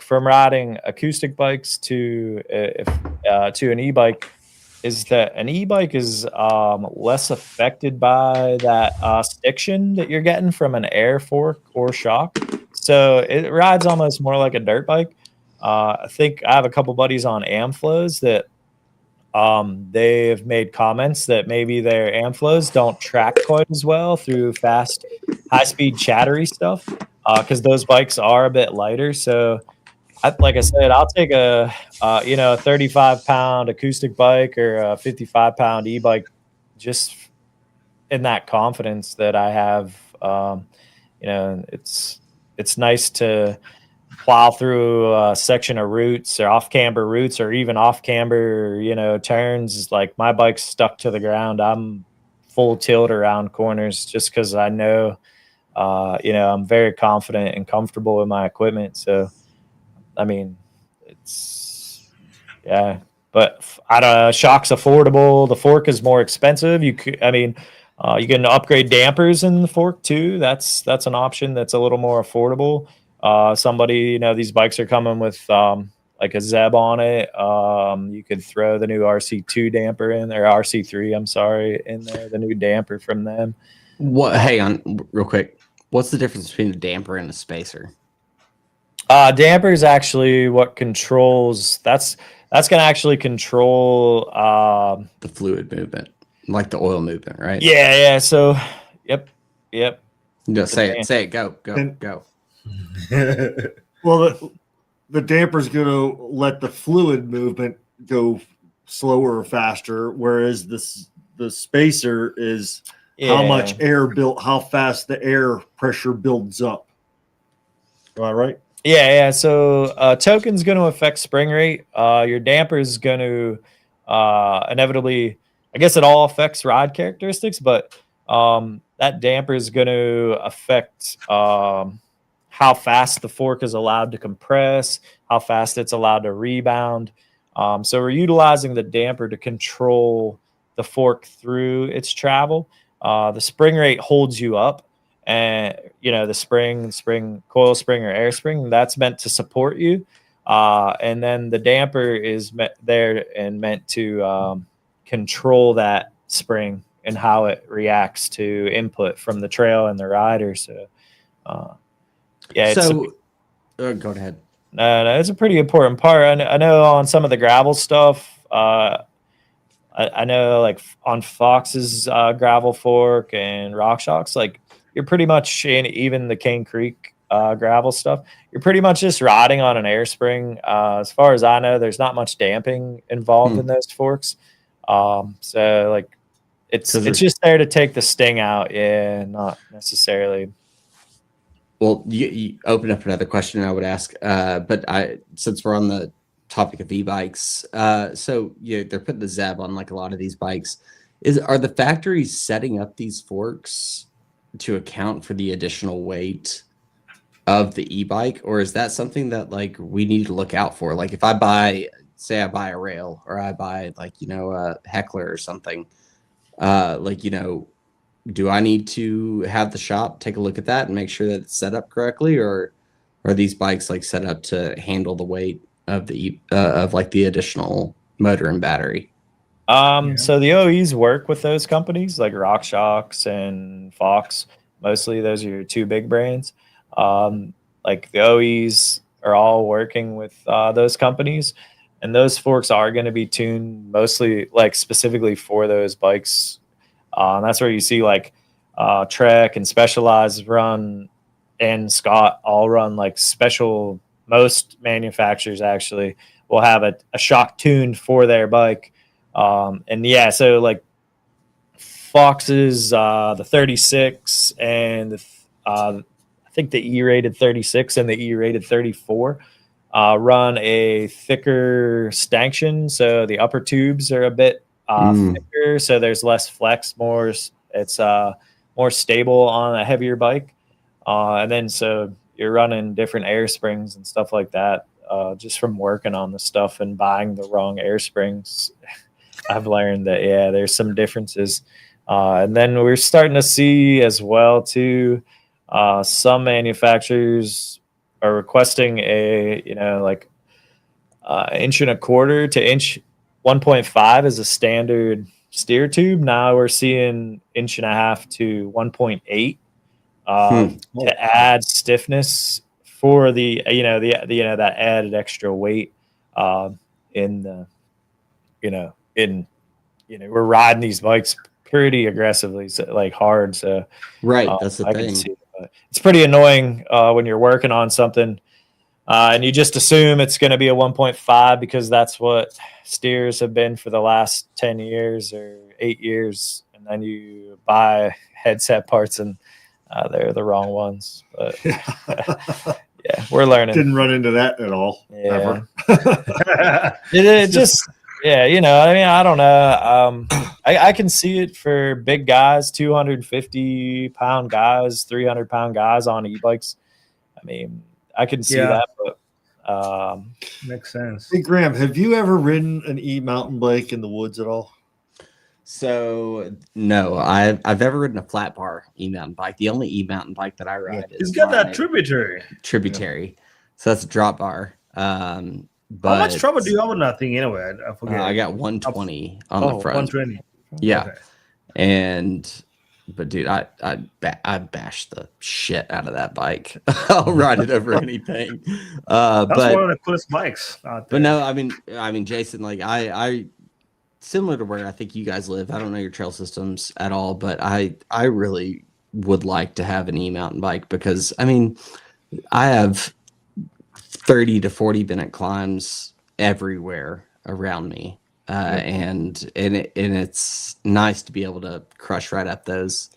riding acoustic bikes to an e-bike, is that an e-bike is less affected by that stiction that you're getting from an air fork or shock. So it rides almost more like a dirt bike. I think I have a couple buddies on Amflows that they've made comments that maybe their Amflows don't track quite as well through fast, high-speed chattery stuff, because those bikes are a bit lighter. So like I said, I'll take a 35-pound acoustic bike or a 55-pound e-bike, just in that confidence that I have. It's nice to plow through a section of roots or off camber roots, or even off camber turns. Like, my bike's stuck to the ground. I'm full tilt around corners just because I know I'm very confident and comfortable with my equipment. So I mean, but shock's affordable. The fork is more expensive. You can upgrade dampers in the fork too. That's an option that's a little more affordable. These bikes are coming with like a Zeb on it. You could throw the new RC2 damper in there, RC3, I'm sorry, in there, the new damper from them. Hang on real quick. What's the difference between the damper and the spacer? Damper is actually what controls. That's going to actually control the fluid movement, like the oil movement, right? Yeah. So, yep. No, say it. Go. Well, the damper's going to let the fluid movement go slower or faster, whereas the spacer is how much air how fast the air pressure builds up. Am I right? Yeah. So token's going to affect spring rate. Your damper is going to inevitably, I guess it all affects ride characteristics, but that damper is going to affect how fast the fork is allowed to compress, how fast it's allowed to rebound. So we're utilizing the damper to control the fork through its travel. The spring rate holds you up. And the spring, coil spring or air spring, that's meant to support you, and then the damper is meant to control that spring and how it reacts to input from the trail and the rider. So go ahead. No, it's a pretty important part. I know on some of the gravel stuff, I know like on Fox's gravel fork and RockShox, like, you're pretty much in even the Cane Creek gravel stuff. You're pretty much just riding on an air spring. As far as I know, there's not much damping involved in those forks. So like, it's just there to take the sting out. Yeah, not necessarily. Well, you opened up another question I would ask, but since we're on the topic of e-bikes, so they're putting the Zeb on like a lot of these bikes. Are the factories setting up these forks to account for the additional weight of the e-bike, or is that something that like we need to look out for? Like, if I buy a rail, or I buy a Heckler or something, do I need to have the shop take a look at that and make sure that it's set up correctly, or are these bikes like set up to handle the weight of the additional motor and battery? So the OEs work with those companies like RockShox and Fox. Mostly those are your two big brands. Like, the OEs are all working with those companies, and those forks are going to be tuned mostly like specifically for those bikes. That's where you see like Trek and Specialized run, and Scott all run like special. Most manufacturers actually will have a shock tuned for their bike. So like Foxes, the 36, and I think the E-rated 36 and the E-rated 34 run a thicker stanchion, so the upper tubes are a bit thicker, so there's less flex, it's more stable on a heavier bike, and then so you're running different air springs and stuff like that. Just from working on the stuff and buying the wrong air springs, I've learned that there's some differences. And then we're starting to see as well too, some manufacturers are requesting a inch and a quarter to inch 1.5 as a standard steer tube. Now we're seeing inch and a half to 1.8 to add stiffness for the that added extra weight we're riding these bikes pretty aggressively, so, like hard. So right, that's the I thing. can see it. It's pretty annoying when you're working on something and you just assume it's going to be a 1.5 because that's what steers have been for the last 10 years or 8 years, and then you buy headset parts and they're the wrong ones. But yeah, we're learning. Didn't run into that at all. Yeah. it just I mean, I don't know. I can see it for big guys, 250-pound guys, 300-pound guys on e-bikes. I mean, I can see that, but makes sense. Hey, Graham, have you ever ridden an e-mountain bike in the woods at all? So no, I've ever ridden a flat bar e-mountain bike. The only e-mountain bike that I ride is it's got that tributary. So that's a drop bar. But how much trouble do you have with that thing anyway? I forget. I got 120 on the front. 120. Yeah. Okay. But dude, I bashed the shit out of that bike. I'll ride it over anything. That's one of the coolest bikes out there. But no, I mean, Jason, like I similar to where I think you guys live. I don't know your trail systems at all, but I really would like to have an e-mountain bike because I mean, I have 30 to 40 minute climbs everywhere around me. And it's nice to be able to crush right up those.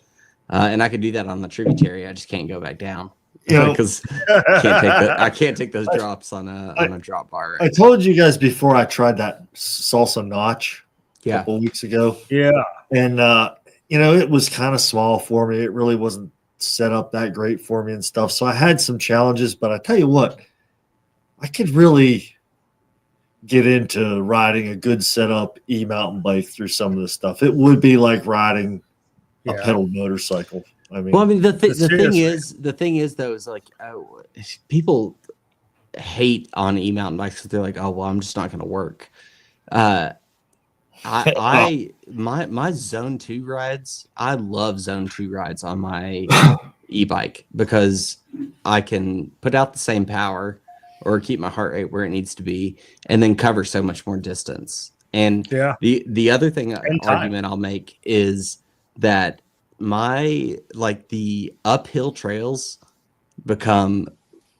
And I could do that on the tributary. I just can't go back down because I can't take those drops on a drop bar. Right? I told you guys before I tried that salsa notch a couple weeks ago. Yeah. And, it was kind of small for me. It really wasn't set up that great for me and stuff. So I had some challenges, but I tell you what, I could really get into riding a good setup e-mountain bike through some of this stuff. It would be like riding a pedal motorcycle. I mean, the thing is though, is like people hate on e-mountain bikes because they're like, oh well, I'm just not going to work. My zone 2 rides, I love zone 2 rides on my e-bike because I can put out the same power or keep my heart rate where it needs to be and then cover so much more distance. And the other argument I'll make is that the uphill trails become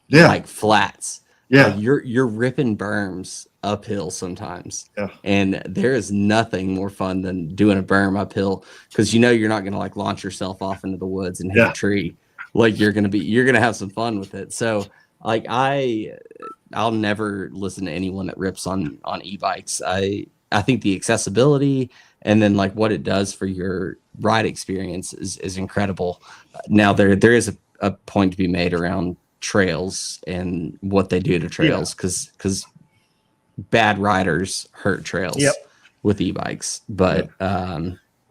like flats. Yeah. Like you're ripping berms uphill sometimes. Yeah. And there is nothing more fun than doing a berm uphill because you're not going to like launch yourself off into the woods and hit a tree. Like you're going to have some fun with it. So like I'll never listen to anyone that rips on e-bikes. I think the accessibility and then like what it does for your ride experience is incredible. Now there is a point to be made around trails and what they do to trails because bad riders hurt trails with e-bikes, but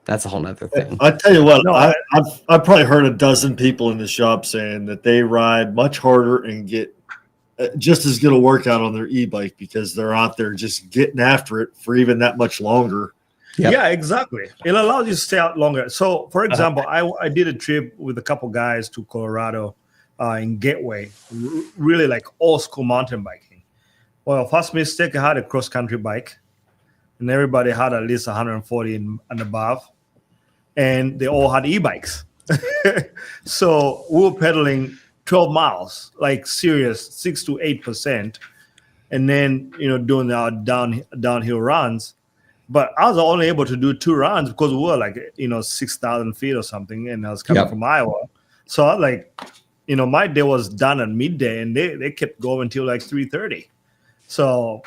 that's a whole nother thing. I tell you what, I've probably heard a dozen people in the shop saying that they ride much harder and get just as good a workout on their e-bike because they're out there just getting after it for even that much longer. Yep. Yeah, exactly. It allows you to stay out longer. So, for example, I did a trip with a couple guys to Colorado in Gateway, really like old school mountain biking. Well, first mistake, I had a cross-country bike, and everybody had at least 140 and above, and they all had e-bikes. So we were pedaling 12 miles, like serious 6 to 8%, and then doing our downhill runs. but I was only able to do 2 runs because we were like 6,000 feet or something, and I was coming from Iowa. So I was like, my day was done at midday, and they kept going until like 3:30. So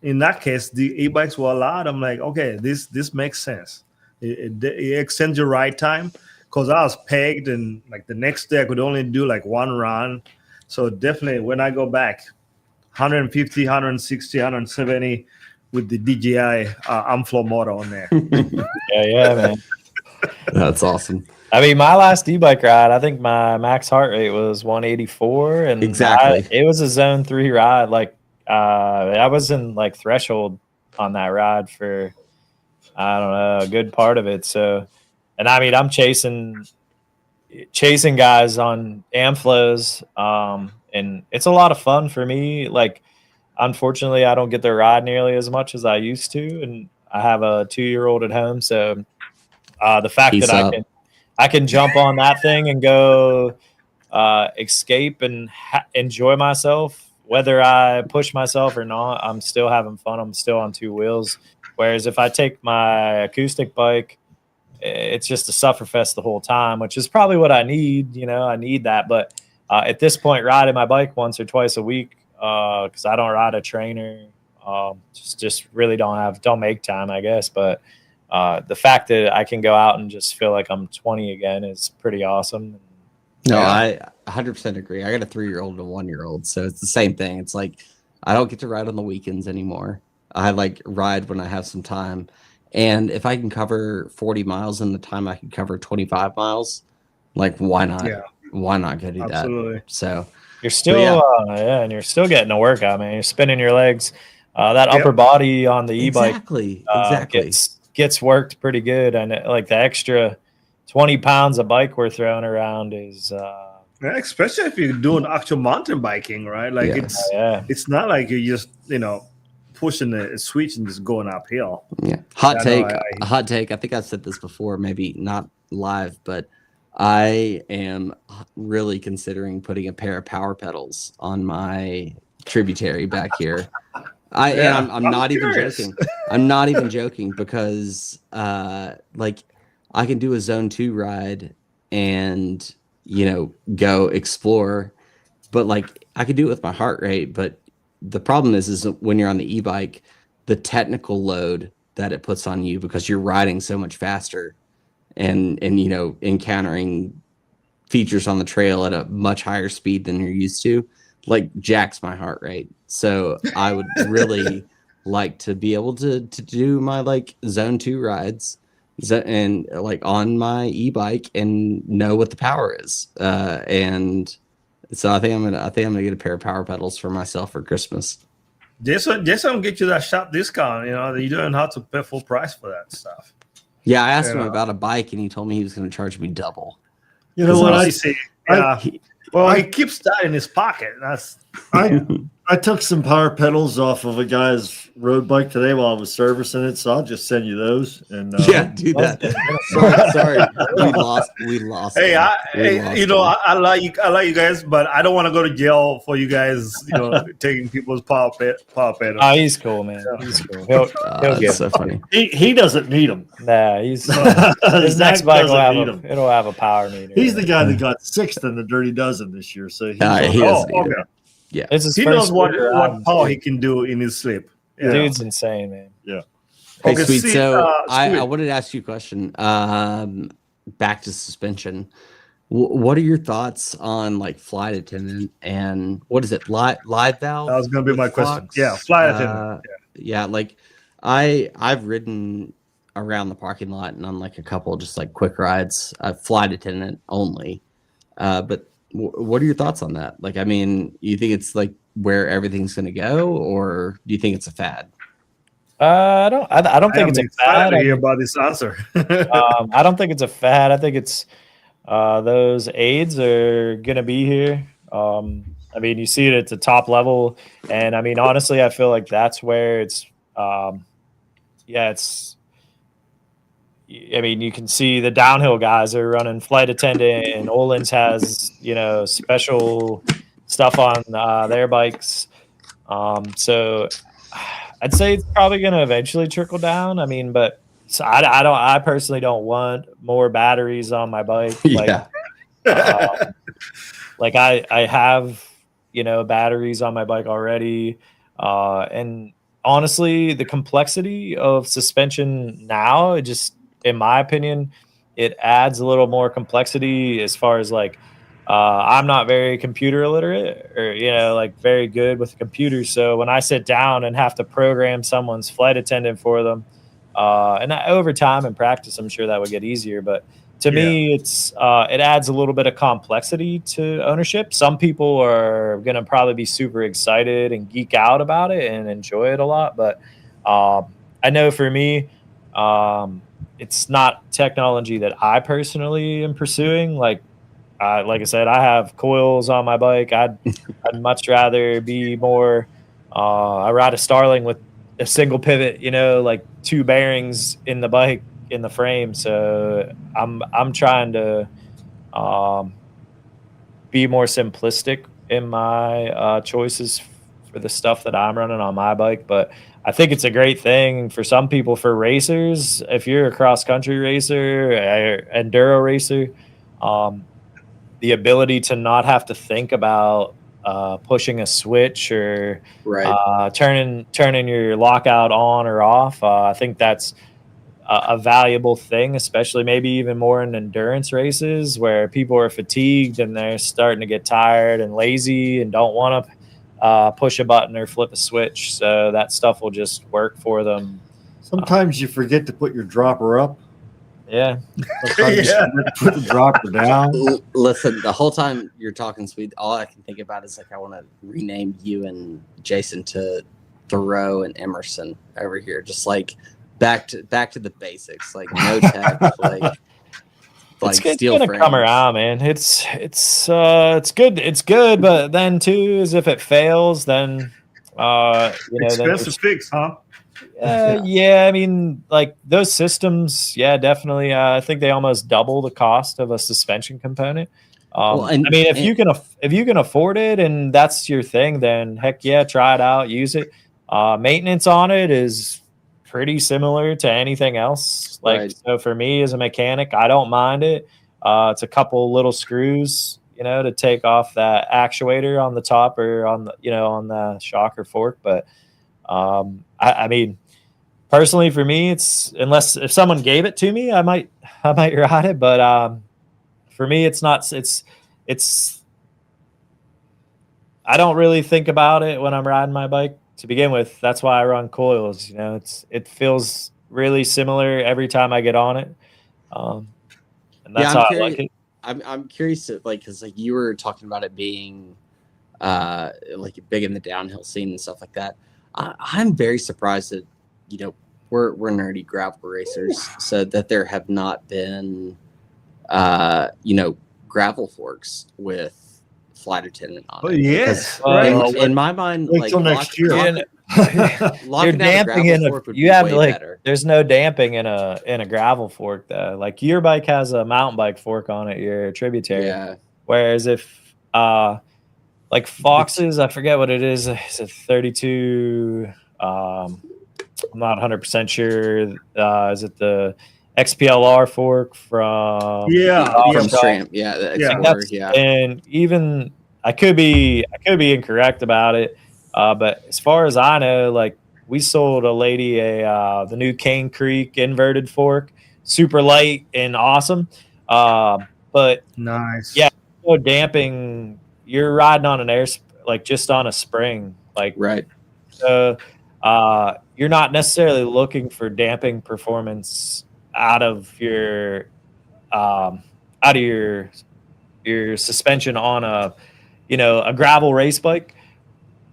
in that case, the e-bikes were allowed. I'm like, okay, this makes sense. It extends your ride time, because I was pegged, and like the next day I could only do like 1 run. So definitely when I go back, 150, 160, 170 with the DJI Amflow motor on there. Yeah, man. That's awesome. I mean, my last e-bike ride, I think my max heart rate was 184, and exactly it was a zone 3 ride. Like I was in like threshold on that ride for, I don't know, a good part of it. So, and I mean, I'm chasing guys on Amflows, and it's a lot of fun for me. Like, unfortunately, I don't get to ride nearly as much as I used to, and I have a 2-year-old at home. So, the fact that I can jump on that thing and go escape and enjoy myself, whether I push myself or not, I'm still having fun. I'm still on 2 wheels. Whereas if I take my acoustic bike, it's just a sufferfest the whole time, which is probably what I need. I need that. But at this point, riding my bike once or twice a week, because I don't ride a trainer, just really don't make time, I guess. But the fact that I can go out and just feel like I'm 20 again is pretty awesome. No, I 100% agree. I got a 3-year-old and a 1-year-old, so it's the same thing. It's like I don't get to ride on the weekends anymore. I like ride when I have some time, and if I can cover 40 miles in the time I can cover 25 miles, like why not? Yeah. Why not go do Absolutely. that? So you're still, and you're still getting a workout, man. You're spinning your legs. That upper body on the e-bike exactly gets worked pretty good, and like the extra 20 pounds of bike we're throwing around is especially if you're doing actual mountain biking, right? Like it's not like you're just pushing the switch and just going uphill. Hot take. I think I've said this before, maybe not live, but I am really considering putting a pair of power pedals on my tributary back here. I'm not even joking. I'm not even joking, because like I can do a zone 2 ride and go explore, but like I could do it with my heart rate. But the problem is when you're on the e-bike, the technical load that it puts on you, because you're riding so much faster and encountering features on the trail at a much higher speed than you're used to, like jacks my heart rate. So I would really like to be able to do my like zone 2 rides and like on my e-bike and know what the power is. And so I think I'm gonna get a pair of power pedals for myself for Christmas. Jason will get you that shop discount. You don't have to pay full price for that stuff. Yeah, I asked him about a bike, and he told me he was going to charge me double. You know what I see? He keeps that in his pocket. I took some power pedals off of a guy's road bike today while I was servicing it, so I'll just send you those. And do that. Sorry, we lost. Hey, I like you guys, but I don't want to go to jail for you guys, taking people's power pedals. Oh, he's cool, man. He's cool. He'll get so funny. He doesn't need them. Nah, his next bike will have a power meter. He's the guy that got 6th in the Dirty Dozen this year, so he doesn't need it. Yeah, he knows what power he can do in his sleep. Yeah. Dude's insane, man. Yeah. Hey, okay, sweet. So I wanted to ask you a question. Back to suspension. What are your thoughts on like flight attendant and what is it? Live valve? That was going to be my question. Yeah, flight attendant. Yeah, like I've ridden around the parking lot and on like a couple just like quick rides, flight attendant only. But what are your thoughts on that? Like, I mean, you think it's like where everything's going to go, or do you think it's a fad? I don't think it's a fad. I hear about this answer. I don't think it's a fad. I think it's those aids are going to be here. I mean, you see it at the top level, and I mean, honestly, I feel like that's where it's. I mean, you can see the downhill guys are running flight attendant, and Olin's has, special stuff on their bikes. So I'd say it's probably going to eventually trickle down. I mean, but so I personally don't want more batteries on my bike. Yeah. Like I have, batteries on my bike already. And honestly, the complexity of suspension now, it just, in my opinion, it adds a little more complexity as far as like, I'm not very computer literate or, like very good with computers. So when I sit down and have to program someone's flight attendant for them, over time and practice, I'm sure that would get easier. But to me, it adds a little bit of complexity to ownership. Some people are going to probably be super excited and geek out about it and enjoy it a lot. But I know for me, it's not technology that I personally am pursuing. Like I said, I have coils on my bike. I'd much rather be more. I ride a Starling with a single pivot, like 2 bearings in the bike in the frame. So I'm trying to be more simplistic in my choices for the stuff that I'm running on my bike. But I think it's a great thing for some people, for racers. If you're a cross country racer, enduro racer, the ability to not have to think about pushing a switch or turning your lockout on or off. I think that's a valuable thing, especially maybe even more in endurance races where people are fatigued and they're starting to get tired and lazy and don't want to push a button or flip a switch. So that stuff will just work for them. Sometimes you forget to put your dropper up. Yeah. Sometimes you forget to put the dropper down. Listen, the whole time you're talking, Sweet, all I can think about is like I want to rename you and Jason to Thoreau and Emerson over here. Just like back to the basics, like no tech, like it's steel gonna frames. come around, man. It's good. It's good, but then too, is if it fails, then expensive fix, huh? Yeah, I mean, like those systems, yeah, definitely. I think they almost double the cost of a suspension component. I mean, if you can afford it and that's your thing, then heck yeah, try it out, use it. Maintenance on it is pretty similar to anything else. Like, so for me as a mechanic, I don't mind it. It's a couple little screws, to take off that actuator on the top or on the shock or fork. But I mean, personally for me, it's, unless if someone gave it to me, I might ride it. But for me, it's not. It's. I don't really think about it when I'm riding my bike to begin with. That's why I run coils. It feels really similar every time I get on it, and that's how I like it. I'm curious, because you were talking about it being like big in the downhill scene and stuff like that. I'm very surprised that we're nerdy gravel racers, so that there have not been gravel forks with flight attendant on it. Yes, in my mind, wait till next year. You're damping there's no damping in a gravel fork though. Like your bike has a mountain bike fork on it, your tributary. Yeah. Whereas if like Fox's, I forget what it is. It's a 32. I'm not 100% sure. Is it the XPLR fork from SRAM? Yeah. And even I could be incorrect about it, but as far as I know, like we sold a lady the new Cane Creek inverted fork, super light and awesome. But nice. Yeah, no damping. You're riding on an just on a spring, like right. So you're not necessarily looking for damping performance out of your suspension on a gravel race bike.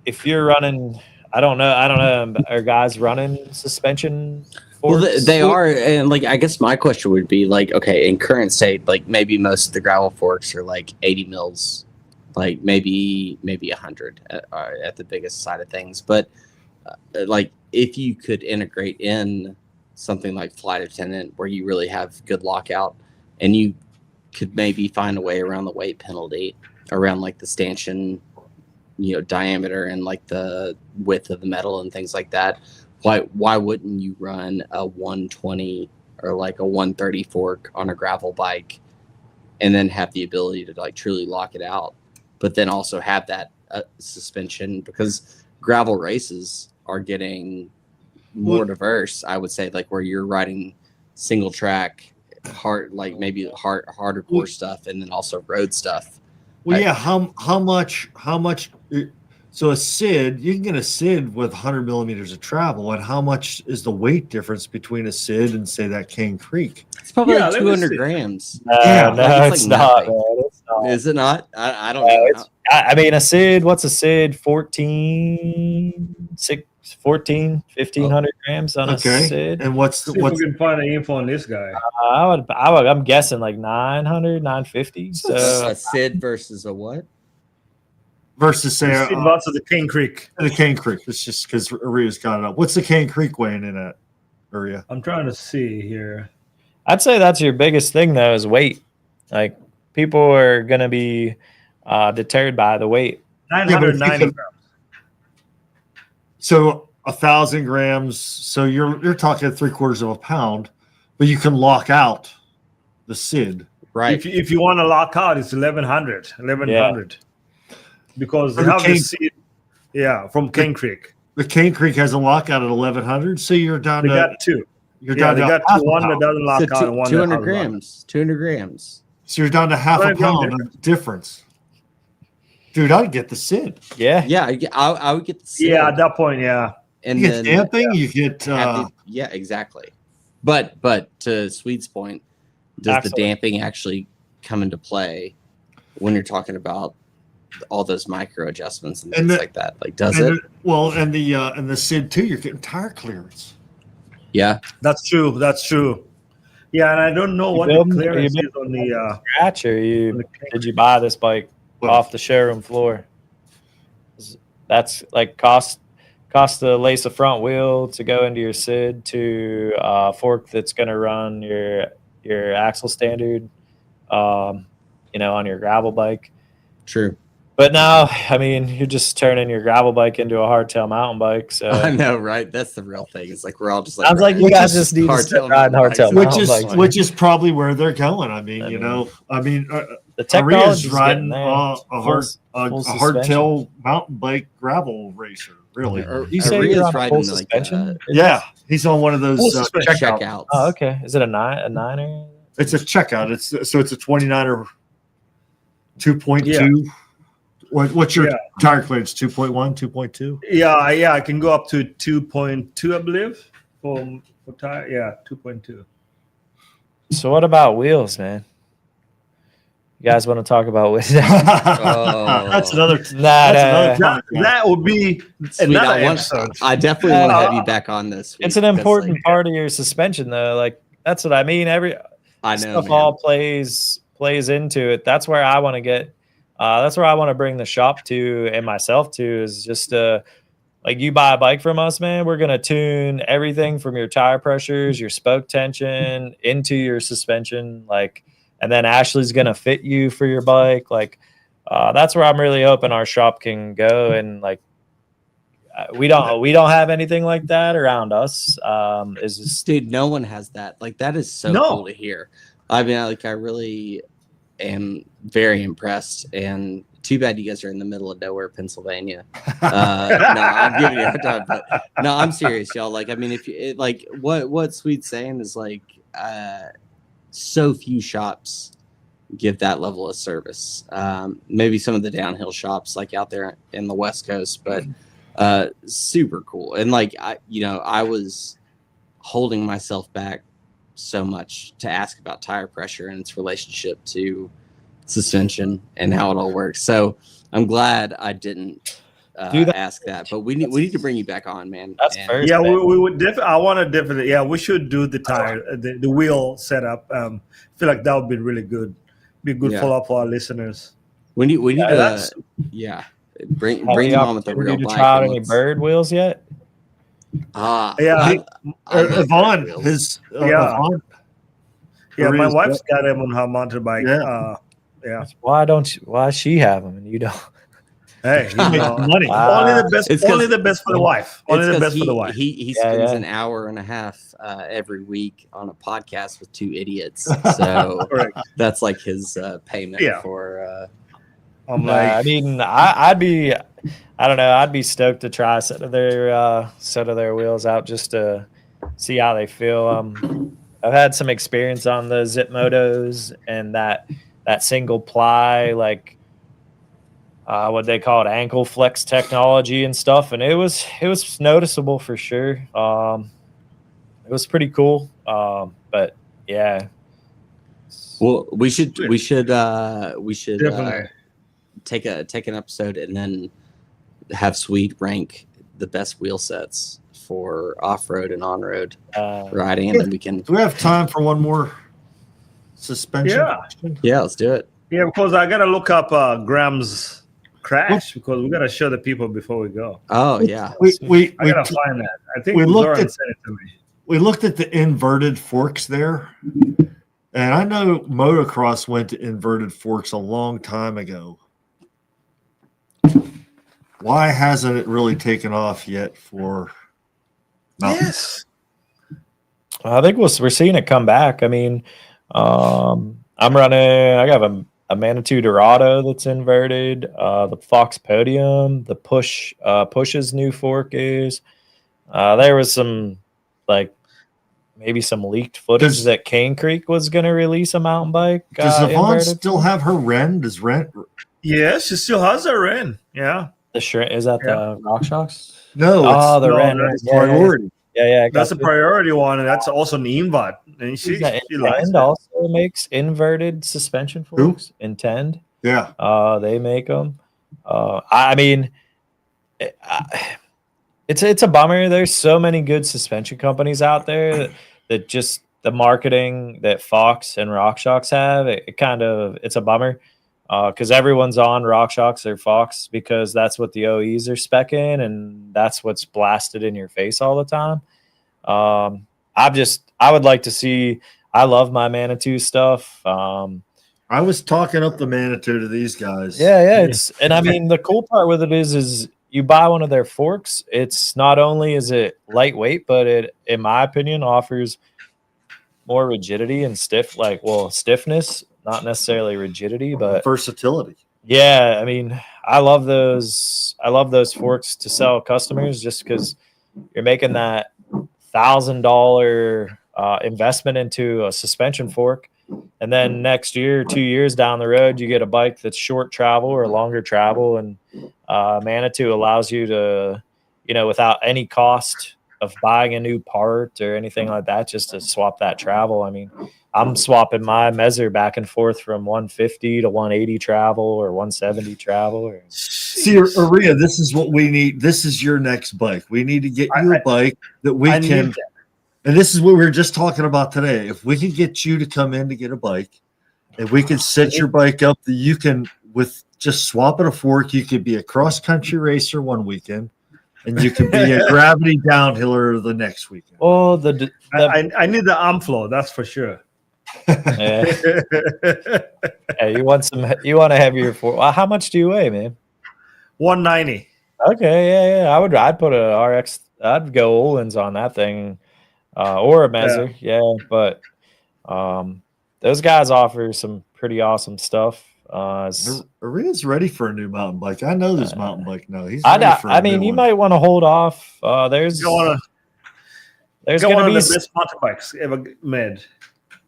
If you're running, I don't know, are guys running suspension forks? Well, they are, and I guess my question would be okay, in current state, maybe most of the gravel forks are 80 mils, maybe 100 at the biggest side of things, but if you could integrate in something like flight attendant where you really have good lockout, and you could maybe find a way around the weight penalty around the stanchion diameter and like the width of the metal and things like that, why wouldn't you run a 120 or like a 130 fork on a gravel bike and then have the ability to like truly lock it out, but then also have that suspension, because gravel races are getting more diverse, I would say, like where you're riding single track hard, like maybe harder core stuff, and then also road stuff. Well, yeah. How much? So a SID, you can get a SID with 100 millimeters of travel, and how much is the weight difference between a SID and say that Cane Creek? It's probably like 200 grams. No, it's like not, nothing. man. It's not. Is it not? I don't know. I mean, a SID, what's a SID? 1,500 grams on a SID. And what's See if we can find the info on this guy. I'm guessing like 900, 950. So a SID versus a what? Versus say lots of the Cane Creek. The Cane Creek. It's just because Aria's got it up. What's the Cane Creek weighing in at, Aria? I'm trying to see here. I'd say that's your biggest thing though, is weight. Like people are gonna be deterred by the weight. 990 grams. So 1,000 grams. So you're talking 3/4 of a pound, but you can lock out the SID. Right. If you want to lock out, it's 1,100. Because they have the SID. Yeah, from Cane Creek. The Cane Creek has a lockout at 1,100. So you're down They to got two. You're Yeah, down they to got half a one that pound. doesn't lock out and one 200 that grams. 200 grams. So you're down to half a 200 gram pound of difference. Dude, I'd get the SID. Yeah. Yeah, I would get the SID. Yeah, at that point, yeah. And You get then damping, you get yeah, exactly. But to Sweet's point, does the damping actually come into play when you're talking about all those micro adjustments and things like that? Like, does it? And the SID too, you're getting tire clearance. Yeah, that's true. Yeah, and I don't know what the clearance is on the scratch, or did you buy this bike off the showroom floor? That's like cost to lace a front wheel to go into your SID to a fork that's going to run your axle standard, on your gravel bike. True. But now, I mean, you're just turning your gravel bike into a hardtail mountain bike. So I know, right? That's the real thing. It's like we're all just like, sounds like you guys just need to start riding hardtail mountain bikes. Which is probably where they're going. I mean, the technology's riding there. a hardtail mountain bike gravel racer. Really? You say you're on full suspension? Yeah, he's on one of those checkouts. Oh, okay. Is it a niner? It's a checkout. It's a 29er 2.2. Yeah. What's your tire clearance? 2.1, 2.2? Yeah, I can go up to 2.2, I believe, for tire. Yeah, 2.2. So what about wheels, man? You guys want to talk about wheels? That's another. That would be another episode. I definitely want to have you back on this. It's an important part of your suspension, though. Like that's what I mean. Stuff all plays into it. That's where I want to get. That's where I want to bring the shop to and myself to, is just like you buy a bike from us, man. We're going to tune everything from your tire pressures, your spoke tension into your suspension. And then Ashley's going to fit you for your bike. That's where I'm really hoping our shop can go. And we don't have anything like that around us. Dude, no one has that. Like, that is so cool to hear. I mean, I really am very impressed, and too bad you guys are in the middle of nowhere, Pennsylvania. No, I'm giving you a hard time, but no, I'm serious, y'all. Like, I mean, if you what Sweet's saying is so few shops give that level of service. Maybe some of the downhill shops like out there in the West Coast, but super cool. And I was holding myself back so much to ask about tire pressure and its relationship to suspension and how it all works. So I'm glad I didn't ask that, but we need to bring you back on, man. That's first. Yeah, we would I want to definitely. Yeah, we should do the tire, the wheel setup. I feel like that would be really good. Be a good follow up for our listeners. We need to bring them on with the real bike. Try out any bird wheels yet? Yvonne, my wife's got him on her mountain bike. Yeah. Why does she have them and you don't? Hey, money. only the best. It's 'cause- Only the best for the wife. Only It's the 'cause best for the wife. He Yeah, spends yeah. an hour and a half every week on a podcast with two idiots. So Correct. that's like his payment Yeah. for. I'm Nah, like, I mean, I'd be, I don't know, I'd be stoked to try a set of their wheels out just to see how they feel. I've had some experience on the Zip Motos and that single ply, like what they call it, ankle flex technology and stuff, and it was noticeable for sure. It was pretty cool, but yeah. Well, we should definitely. take an episode and then have Sweet rank the best wheel sets for off-road and on-road riding, and then we can. Do we have time for one more suspension? Yeah, let's do it. Yeah, because I gotta look up Graham's crash because we gotta show the people before we go. Oh yeah, We I gotta find that. I think we looked Lauren at- sent it to me. we looked at the inverted forks there, and I know motocross went to inverted forks a long time ago. Why hasn't it really taken off yet for mountain? Yes. I think we're seeing it come back. I mean, I'm running. I got a Manitou Dorado that's inverted. The Fox Podium, the Push's new fork is. There was some maybe some leaked footage that Cane Creek was going to release a mountain bike. Does Yvonne inverted. still have her Ren? Does Ren? Yes, she still has her Ren. Yeah. The Shrimp is that the RockShox? No. Oh, the no, Ren. that's priority. Yeah. I That's got a priority one, and that's also an Invot. And she likes Intend it. also makes inverted suspension forks. Intend. Yeah. They make them. I mean, it's a bummer. There's so many good suspension companies out there that just the marketing that Fox and RockShox have. It's a bummer because everyone's on RockShox or Fox because that's what the OEs are speccing and that's what's blasted in your face all the time. I would like to see. I love my Manitou stuff. I was talking up the Manitou to these guys. Yeah. And I mean, the cool part with it is you buy one of their forks. It's not only is it lightweight, but it, in my opinion, offers more rigidity and stiffness, not necessarily rigidity, but versatility. Yeah, I mean, I love those forks to sell customers just because you're making that $1,000 investment into a suspension fork. And then next year, 2 years down the road, you get a bike that's short travel or longer travel. And Manitou allows you to, without any cost of buying a new part or anything like that, just to swap that travel. I mean, I'm swapping my Mezzer back and forth from 150 to 180 travel or 170 travel. See, Aria, this is what we need. This is your next bike. We need to get you a bike that we can. And this is what we were just talking about today. If we can get you to come in to get a bike, and we can set your bike up that you can, with just swapping a fork, you could be a cross-country racer one weekend, and you can be a gravity downhiller the next weekend. Oh, I need the arm flow, that's for sure. Yeah. Hey, you want a heavier fork? Well, how much do you weigh, man? 190. Okay, yeah. I'd put a RX. I'd go Olin's on that thing. Or a Mezzer, but those guys offer some pretty awesome stuff. Aria's ready for a new mountain bike. I know this mountain bike now. He's I mean, you might want to hold off. There's going to be the best mountain bikes ever made.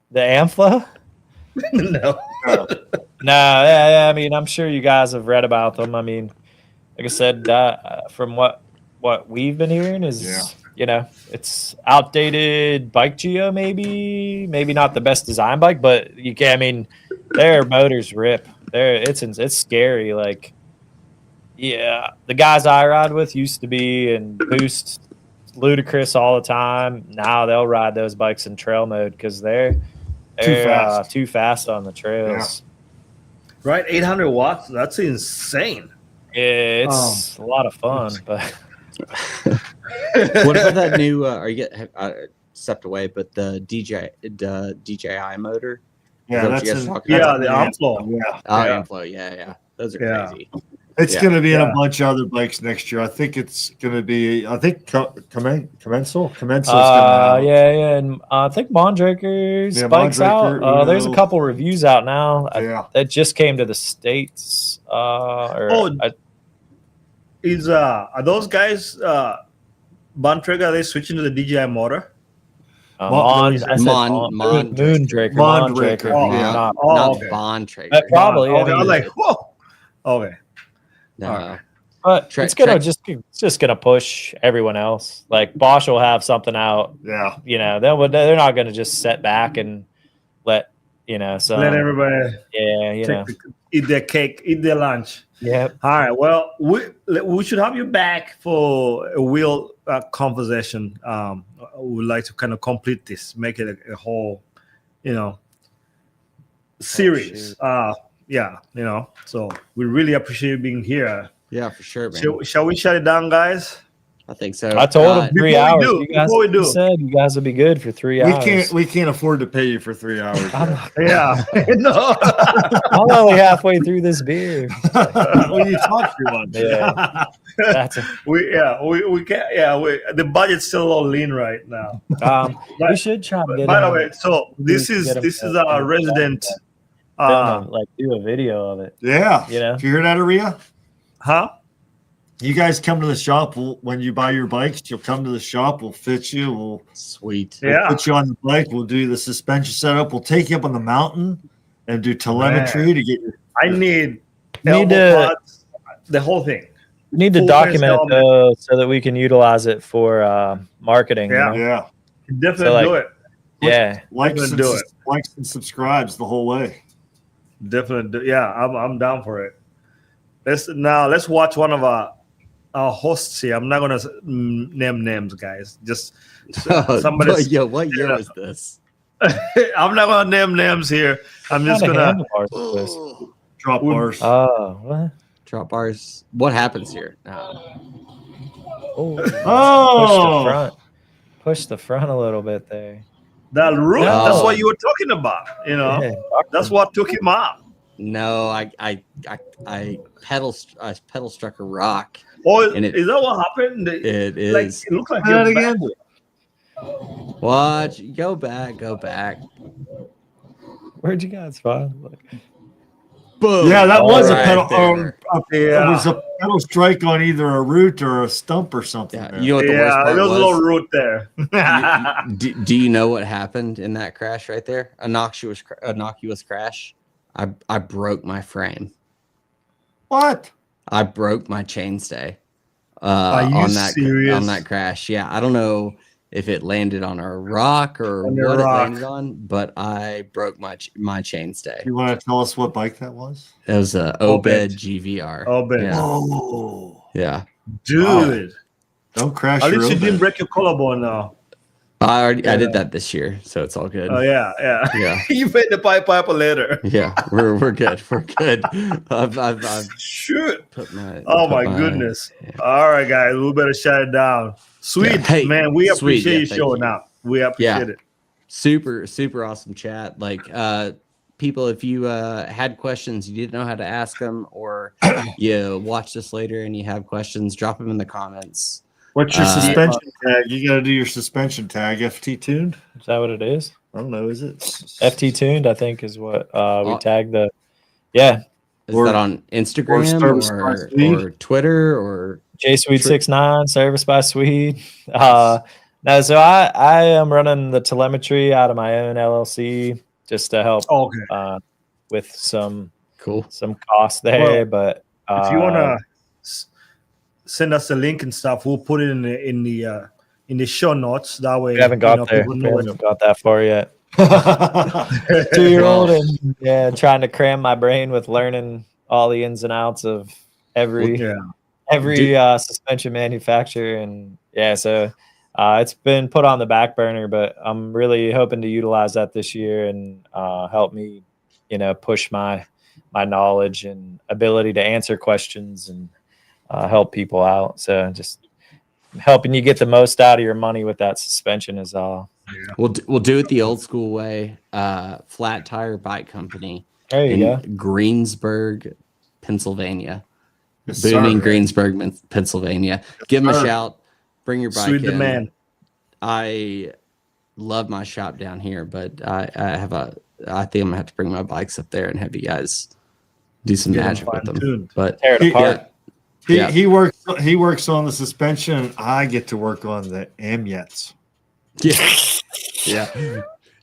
The Amfla. No. Yeah. I mean, I'm sure you guys have read about them. I mean, like I said, from what we've been hearing is. It's outdated bike geo, maybe not the best design bike, but you can. I mean, their motors rip. It's scary. Like, yeah, the guys I ride with used to be and boost ludicrous all the time. Now they'll ride those bikes in trail mode because they're too fast on the trails. Yeah. Right, 800 watts. That's insane. Yeah, it's a lot of fun, but. What about that new? Are you stepped away? But the DJI motor. Yeah, that's the arm flow. Arm flow. Yeah. Those are crazy. It's Yeah. going to be in a Yeah. bunch of other bikes next year. I think it's going to be. I think Commensal is going to have. Yeah, and I think Mondraker's Yeah, bikes Mondraker, out. There's a Uno. couple reviews out now. Yeah. That just came to the States. Are those guys Bontrager, are they switching to the DJI motor? Moondraker. Mondraker. Oh, Yeah. Not okay. Bontrager. probably. Okay, I was mean, like, whoa. Okay. No. All right. but Trek- it's gonna Trek- it's just gonna push everyone else. Like Bosch will have something out. Yeah. They're not gonna just sit back and let Let everybody eat their cake, eat their lunch. Yeah. All right. Well, we should have you back for a real conversation. We would like to kind of complete this, make it a whole, series. So we really appreciate you being here. Yeah, for sure, man. Shall we shut it down, guys? I think so. I told him 3 hours. Before we do, You said you guys would be good for 3 hours. We can't afford to pay you for 3 hours. Yeah. No. I'm only halfway through this beer. Well, you talk too much. Yeah. we can't. Yeah, the budget's still a little lean right now. We should try to get By the him- way, so this is our resident. do a video of it. Yeah. You know? Did you hear that, Aria? Huh? You guys come to the shop when you buy your bikes. You'll come to the shop. We'll fit you. We'll Sweet. Yeah. put you on the bike. We'll do the suspension setup. We'll take you up on the mountain and do telemetry to get your. I need Need to- elbow pads, the whole thing. We need to Full document it face though, so that we can utilize it for marketing. Yeah. You know? Yeah. Definitely do it. Yeah. Likes and, do it. likes and subscribes the whole way. Definitely do. Yeah, I'm down for it. Let's watch one of our hosts here. I'm not gonna name names, guys. Just somebody. Yo, what year was this? I'm not gonna name names here. I'm just gonna. Drop bars. Oh, what? Drop bars. What happens here? Oh. Push the front a little bit there. That root. No. That's what you were talking about. Yeah. That's what took him out. No, I pedal struck a rock. Oh, And is that what happened? It Like is. it looked like Say that your back- again. Watch. Go back. Where'd you guys find? Look. Boom. Yeah, that was a Right pedal. there. It was a pedal strike on either a root or a stump or something. Yeah, there. you know what the worst Yeah, part there was a little was? root there. Do you know what happened in that crash right there? Innocuous crash. I broke my frame. What? I broke my chainstay Are you on that serious? on that crash. Yeah, I don't know if it landed on a rock or On a what rock. it landed on, but I broke my chainstay. You want to tell us what bike that was? It was a Obed GVR. Obed. Yeah. Oh, Yeah. Dude. don't crash At your least you Obed. didn't break your collarbone now. I did that this year, so it's all good. Oh yeah. Yeah. You paid the piper later. Yeah, we're good. We're good. I've Shoot. put my. Oh put my goodness. All right, guys, we better shut it down. Sweet, Yeah. Hey, man. We sweet. appreciate Yeah, you thank showing you. up. We appreciate Yeah. it. Super awesome chat. Like people, if you had questions, you didn't know how to ask them, or you watch this later and you have questions, drop them in the comments. What's your Uh, suspension tag? You got to do your suspension tag. FT tuned? Is that what it is? I don't know. Is it FT tuned, I think, is what we Oh. tagged the. Yeah, Is Or- that on Instagram Service by Swede. or Twitter or JSweet69, service by Swede. No, so I am running the telemetry out of my own LLC just to help Okay. with some cool? costs there. Well, but If you wanna send us a link and stuff, we'll put it in the show notes. That way, we haven't got there. people We know haven't got that far yet. yeah, 2-year-old and trying to cram my brain with learning all the ins and outs of every suspension manufacturer, and so it's been put on the back burner, but I'm really hoping to utilize that this year and help me push my knowledge and ability to answer questions and help people out. So just helping you get the most out of your money with that suspension is all. We'll do it the old school way. Flat Tire Bike Company There you in go. Greensburg, Pennsylvania. Yes, Booming sir. Greensburg, Pennsylvania. Give them a sir. shout. Bring your bike Sweet in. demand. I love my shop down here, but I think I'm gonna have to bring my bikes up there and have you guys do some Get 'em magic with them. fine-tuned. But Tear it He- apart. Yeah. He works on the suspension, and I get to work on the Amyets. yeah.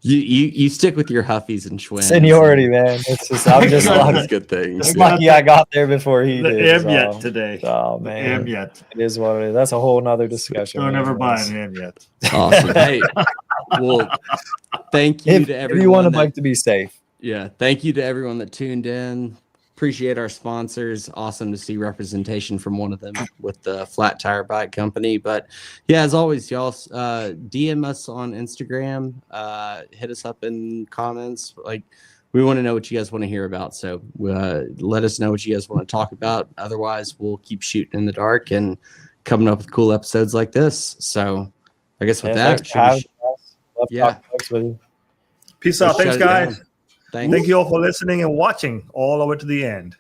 You stick with your Huffies and Schwinn's. Seniority, man. It's just I'm just got All lucky. these good things. I got Lucky I got there before he The did. is Amyet all. today. Oh The man, Amyet. it is what it is. That's a whole nother discussion. Don't man. ever buy That's- an Amyet. Awesome. Hey, well, thank you If, to if everyone. you want a that- bike to be safe, Yeah, thank you to everyone that tuned in. Appreciate our sponsors. Awesome to see representation from one of them with the Flat Tire Bike Company. But yeah, as always, y'all DM us on Instagram. Hit us up in comments. Like, we want to know what you guys want to hear about. So let us know what you guys want to talk about. Otherwise, we'll keep shooting in the dark and coming up with cool episodes like this. So I guess with that, thanks for having us. Love Yeah. talking bikes with you. Peace let's out. Thanks, shut it down. guys. Thanks. Thank you all for listening and watching all the way to the end.